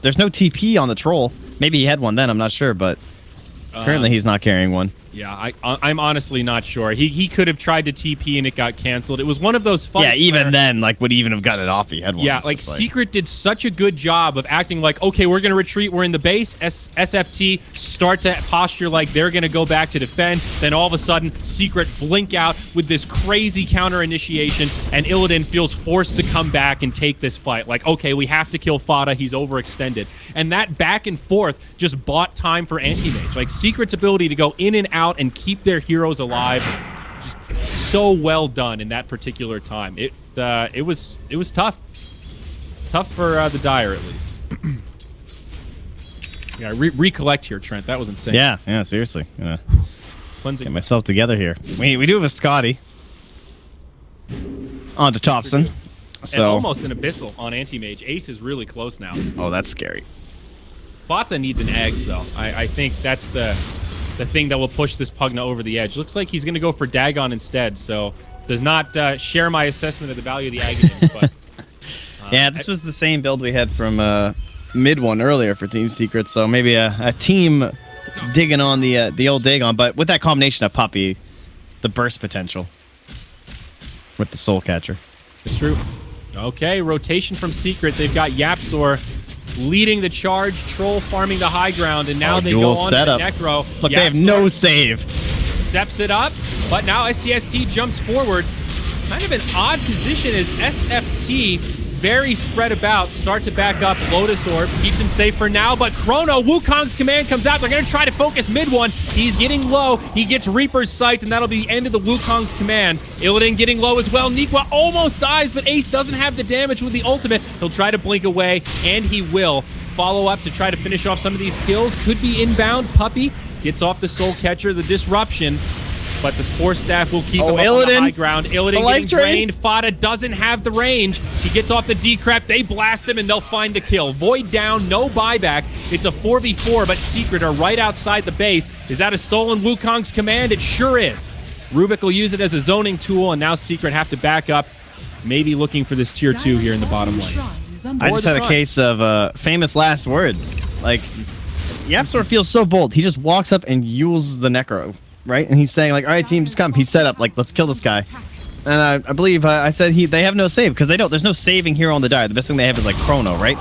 There's no TP on the troll. Maybe he had one then, I'm not sure, but currently he's not carrying one. Yeah, I'm honestly not sure. He could have tried to TP and it got canceled. It was one of those fights. Yeah, even then, like, would he even have gotten it off if he had one? Yeah, like Secret did such a good job of acting like, okay, we're going to retreat. We're in the base. SFT start to posture like they're going to go back to defend. Then all of a sudden, Secret blink out with this crazy counter initiation, and Illidan feels forced to come back and take this fight. Like, okay, we have to kill Fata. He's overextended. And that back and forth just bought time for Anti-Mage. Like, Secret's ability to go in and out and keep their heroes alive, just so well done in that particular time. It was tough for the Dire at least. Yeah, recollect here, Trent. That was insane. Yeah, seriously. Get myself together here. We do have a Scotty on to Thompson. So and almost an Abyssal on Anti-Mage. Ace is really close now. Oh, that's scary. Bata needs an Eggs though. I think that's the thing that will push this Pugna over the edge. Looks like he's going to go for Dagon instead, so does not share my assessment of the value of the Aghanim's, but... yeah, this was the same build we had from mid one earlier for Team Secret, so maybe a team digging on the old Dagon, but with that combination of Puppy, the burst potential with the Soul Catcher. It's true. Okay, rotation from Secret. They've got Yapzor leading the charge, Troll farming the high ground, and now they go on to the Necro. Look, they have no save. Steps it up, but now STST jumps forward. Kind of an odd position as SFT, very spread about, start to back up. Lotus Orb keeps him safe for now, but Chrono, Wukong's command comes out. They're going to try to focus mid one. He's getting low. He gets Reaper's Sight, and that'll be the end of the Wukong's command. Illidan getting low as well. Nikwa almost dies, but Ace doesn't have the damage with the ultimate. He'll try to blink away, and he will. Follow up to try to finish off some of these kills. Could be inbound. Puppy gets off the Soul Catcher, the disruption. But the Spore Staff will keep him up on the high ground. Illidan getting drained. Fata doesn't have the range. He gets off the decrep. They blast him, and they'll find the kill. Void down, no buyback. It's a 4v4, but Secret are right outside the base. Is that a stolen Wukong's command? It sure is. Rubik will use it as a zoning tool, and now Secret have to back up, maybe looking for this tier 2 here in the bottom lane. I just had a case of famous last words. Like, Yapzor feels so bold. He just walks up and uses the Necro. Right, and he's saying like, "All right, team, just come." He's set up like, "Let's kill this guy." And I believe I said they have no save because they don't. There's no saving here on the Dire. The best thing they have is like Chrono, right?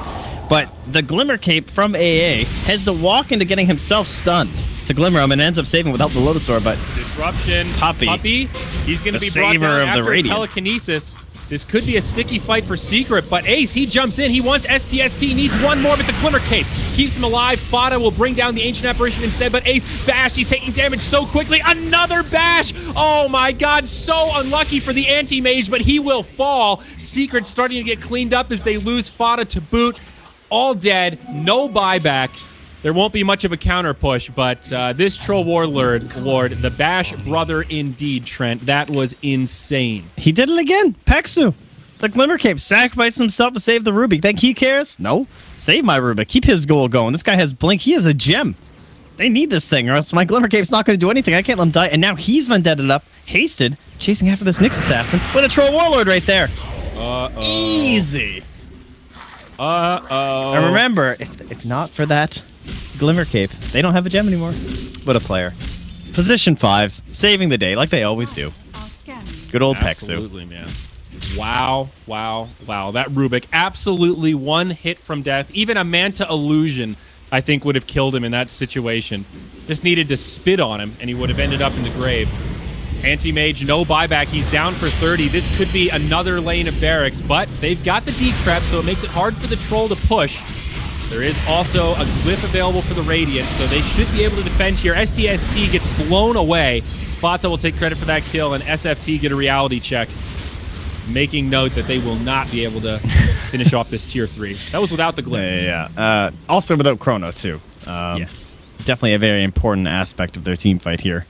But the Glimmer Cape from AA has to walk into getting himself stunned to Glimmer him and ends up saving without the Lotus Orb. But disruption, Puppy, he's going to be brought down after telekinesis. This could be a sticky fight for Secret, but Ace, he jumps in. He wants STST, needs one more, but the Glimmer Cape keeps him alive. Fata will bring down the Ancient Apparition instead, but Ace bashed. He's taking damage so quickly. Another bash! Oh my god, so unlucky for the Anti-Mage, but he will fall. Secret starting to get cleaned up as they lose Fata to boot. All dead, no buyback. There won't be much of a counter push, but this Troll Warlord, the Bash brother indeed, Trent. That was insane. He did it again. Pexu, the Glimmer Cape, sacrificed himself to save the Ruby. Think he cares? No. Save my Ruby. Keep his goal going. This guy has Blink. He has a gem. They need this thing, or else my Glimmer Cape's not going to do anything. I can't let him die. And now he's vendetted up, hasted, chasing after this Nyx Assassin with a Troll Warlord right there. Uh-oh. Easy. Uh-oh. And remember, if not for that Glimmer Cape, they don't have a gem anymore. What a player. Position 5s, saving the day like they always do. Good old Pexu. Absolutely, man. Wow, wow, wow. That Rubik, absolutely one hit from death. Even a Manta Illusion, I think, would have killed him in that situation. Just needed to spit on him, and he would have ended up in the grave. Anti-Mage, no buyback. He's down for 30. This could be another lane of barracks, but they've got the decrep, so it makes it hard for the Troll to push. There is also a glyph available for the Radiant, so they should be able to defend here. STST gets blown away. Fata will take credit for that kill, and SFT get a reality check. making note that they will not be able to finish off this tier 3. That was without the glitch. Yeah. Also without Chrono, too. Yes. Definitely a very important aspect of their team fight here.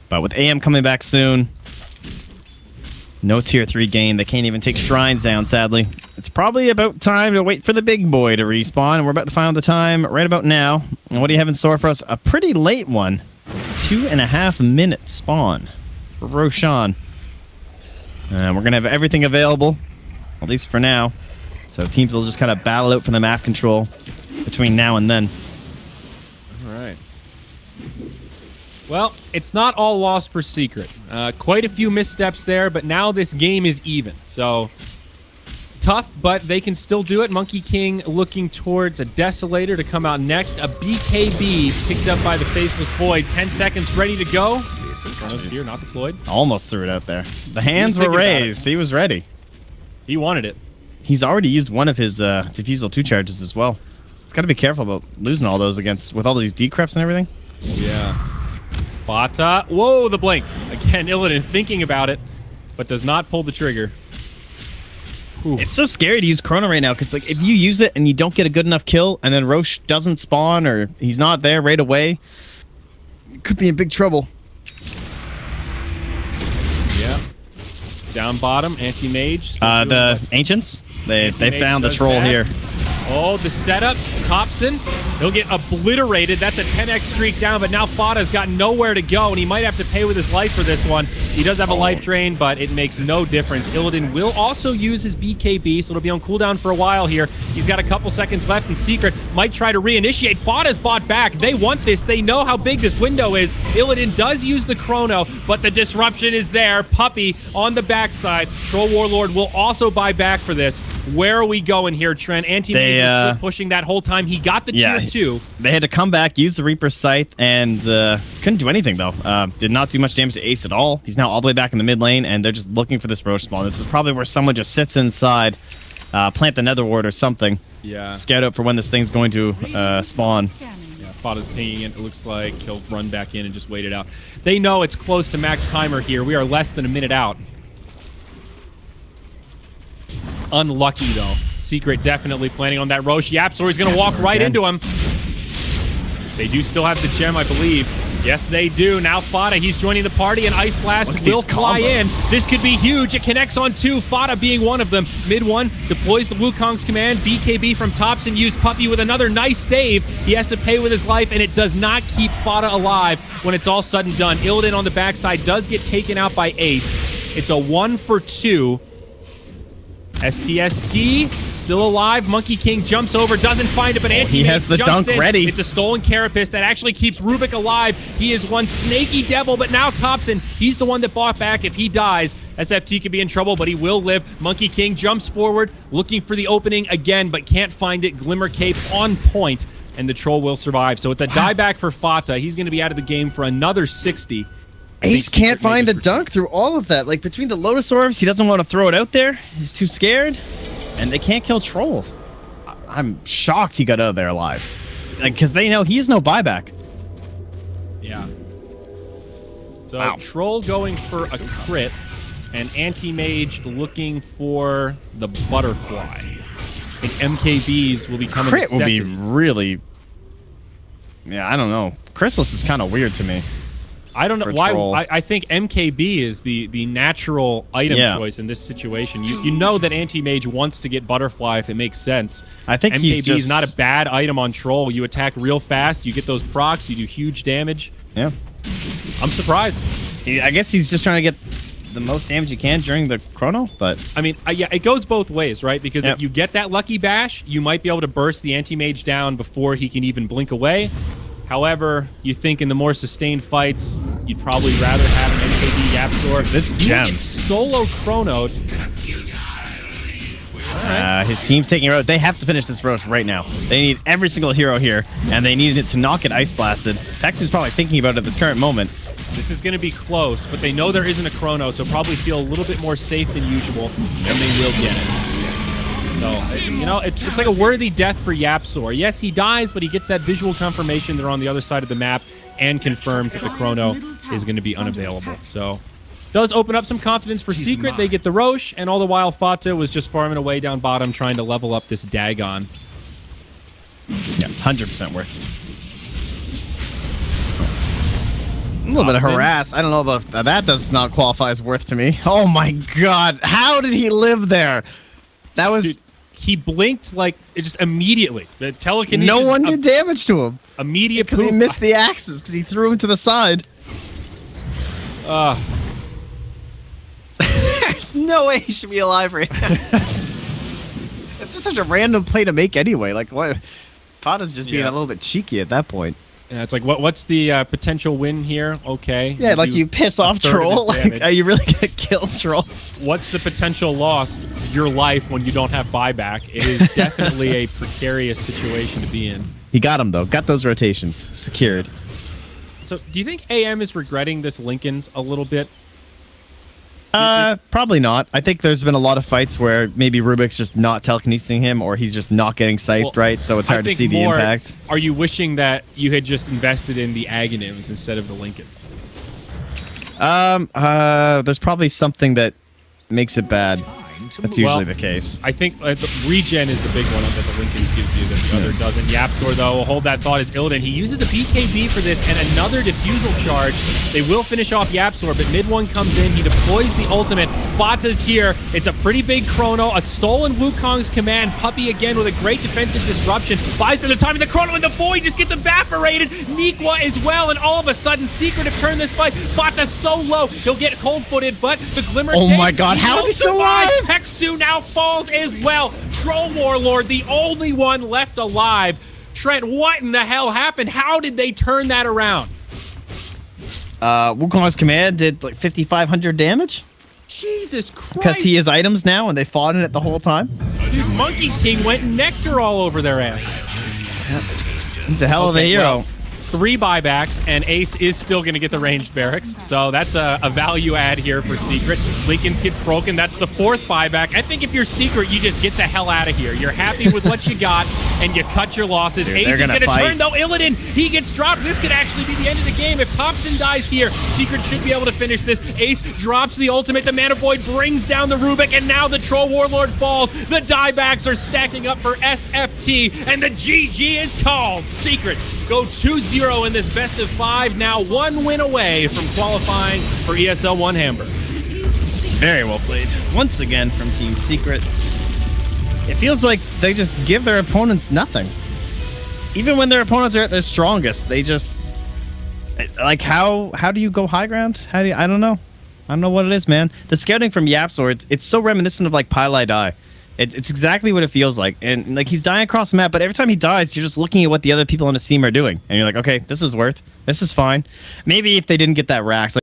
But with AM coming back soon, no tier 3 gain. They can't even take Shrines down, sadly. It's probably about time to wait for the big boy to respawn. And we're about to find out the time right about now. And what do you have in store for us? A pretty late one. 2.5-minute spawn for Roshan. We're going to have everything available, at least for now. So teams will just kind of battle out for the map control between now and then. All right. Well, it's not all lost for Secret. Quite a few missteps there, but now this game is even. So tough, but they can still do it. Monkey King looking towards a Desolator to come out next. A BKB picked up by the Faceless Void. 10 seconds ready to go. Chronosphere not deployed. Almost threw it out there. The hands were raised. He was ready. He wanted it. He's already used one of his Diffusal 2 charges as well. He's got to be careful about losing all those with all these decreps and everything. Yeah. Bata. Whoa, the blink. Again, Illidan thinking about it, but does not pull the trigger. Ooh. It's so scary to use Chrono right now, because like if you use it and you don't get a good enough kill, and then Roche doesn't spawn or he's not there right away, you could be in big trouble. Yeah. Down bottom, anti-mage. The Ancients, they found the troll here. Oh, the setup. Copson, he'll get obliterated. That's a 10x streak down, but now Fada's got nowhere to go, and he might have to pay with his life for this one. He does have a life drain, but it makes no difference. Illidan will also use his BKB, so it'll be on cooldown for a while here. He's got a couple seconds left, and Secret might try to reinitiate. Fada's bought back. They want this. They know how big this window is. Illidan does use the Chrono, but the disruption is there. Puppey on the backside. Troll Warlord will also buy back for this. Where are we going here, Trent? Anti-Mage is pushing that whole time. He got the tier 2. They had to come back, use the Reaper's Scythe, and couldn't do anything, though. Did not do much damage to Ace at all. He's now all the way back in the mid lane, and they're just looking for this Roche spawn. This is probably where someone just sits inside, plant the Nether Ward or something. Yeah. Scout out for when this thing's going to spawn. Yeah, Fada's pinging it. It looks like he'll run back in and just wait it out. They know it's close to max timer here. We are less than a minute out. Unlucky, though. Secret definitely planning on that Roche. Yapzor is going to walk right into him. They do still have the gem, I believe. Yes, they do. Now Fada, he's joining the party, and Ice Blast will fly in. This could be huge. It connects on 2, Fada being one of them. Mid 1 deploys the Wukong's command. BKB from Topson used Puppey with another nice save. He has to pay with his life, and it does not keep Fada alive when it's all said and done. Illidan on the backside does get taken out by Ace. It's a 1 for 2. STST still alive. Monkey King jumps over, doesn't find it, but he has the dunk ready. It's a stolen Carapace that actually keeps Rubik alive. He is one snaky devil, but now Topson, he's the one that bought back. If he dies, SFT could be in trouble, but he will live. Monkey King jumps forward, looking for the opening again, but can't find it. Glimmer Cape on point, and the troll will survive. So it's a dieback for Fata. He's going to be out of the game for another 60. Ace can't find the dunk through all of that. Like, between the Lotus Orbs, he doesn't want to throw it out there. He's too scared. And they can't kill Troll. I'm shocked he got out of there alive. Because they know he has no buyback. Yeah. So Troll going for a crit, and Anti-Mage looking for the butterfly. I think MKBs will become a necessity. Crit will be really... Yeah, I don't know. Chrysalis is kind of weird to me. I don't know why. I think MKB is the natural item choice in this situation. You know that Anti-Mage wants to get Butterfly if it makes sense. I think MKB is not a bad item on Troll. You attack real fast, you get those procs, you do huge damage. Yeah. I'm surprised. I guess he's just trying to get the most damage he can during the chrono, but... I mean, yeah, it goes both ways, right? Because if you get that lucky bash, you might be able to burst the Anti-Mage down before he can even blink away. However, you think in the more sustained fights, you'd probably rather have an MKB Yapzor. This gem. It's solo chronoed. His team's taking a road. They have to finish this Roche right now. They need every single hero here, and they needed it to not get Ice Blasted. Vexu's probably thinking about it at this current moment. This is going to be close, but they know there isn't a chrono, so probably feel a little bit more safe than usual, and they will get it. So, you know, it's like a worthy death for Yapzor. Yes, he dies, but he gets that visual confirmation they're on the other side of the map and confirms that the chrono is going to be unavailable. So, Does open up some confidence for Secret. They get the Roche, and all the while Fata was just farming away down bottom trying to level up this Dagon. Yeah, 100% worth it. A little bit of harass. I don't know about that. Does not qualify as worth to me. Oh my god. How did he live there? That was... Dude, he blinked like just immediately. The telekinesis... No one did damage to him. Immediate because he missed the axes because he threw him to the side. There's no way he should be alive right now. It's just such a random play to make anyway. Like, what? Fata's just being a little bit cheeky at that point. Yeah, it's like, what's the potential win here? Okay. Yeah, like you piss off Troll. Like, are you really going to kill Troll? What's the potential loss? Your life when you don't have buyback. It is definitely a precarious situation to be in. He got him, though. Got those rotations secured. So, do you think AM is regretting this Lincoln's a little bit? Probably not. I think there's been a lot of fights where maybe Rubik's just not telekinesing him, or he's just not getting siped right, so it's hard to see the impact. Are you wishing that you had just invested in the Aghanims instead of the Lincolns? There's probably something that makes it bad. That's usually the case. I think the regen is the big one that the Lincolns gives you that the other doesn't. Yapzor, though, hold that thought, is Illidan. He uses a BKB for this and another defusal charge. They will finish off Yapzor, but mid one comes in. He deploys the ultimate. Fata's here. It's a pretty big chrono. A stolen Wukong's command. Puppy again with a great defensive disruption. Buys for the time of the chrono, and the void just gets evaporated. Nikwa as well, and all of a sudden, Secret have turned this fight. Fata's so low. He'll get cold-footed, but the Glimmer... Oh my god, how is he still alive? Hexu now falls as well. Troll Warlord, the only one left alive. Trent, what in the hell happened? How did they turn that around? Wukong's command did like 5,500 damage. Jesus Christ. Because he has items now and they fought in it the whole time. Dude, Monkey's King went nectar all over their ass. He's a hell of a hero. Well, 3 buybacks, and Ace is still going to get the ranged barracks. So that's a value add here for Secret. Lincoln's gets broken. That's the 4th buyback. I think if you're Secret, you just get the hell out of here. You're happy with what you got, and you cut your losses. Dude, Ace is going to turn, though. Illidan, he gets dropped. This could actually be the end of the game. If Thompson dies here, Secret should be able to finish this. Ace drops the ultimate. The Mana Void brings down the Rubik, and now the Troll Warlord falls. The diebacks are stacking up for SFT, and the GG is called. Secret go 2-0 in this best of 5, now 1 win away from qualifying for ESL One Hamburg. Very well played. Once again from Team Secret. It feels like they just give their opponents nothing. Even when their opponents are at their strongest, they just... Like, how do you go high ground? I don't know. I don't know what it is, man. The scouting from Yapzor, it's so reminiscent of, like, Pylai Die. It's exactly what it feels like. And like he's dying across the map, but every time he dies, you're just looking at what the other people on his team are doing. And you're like, okay, this is fine. Maybe if they didn't get that Rax, like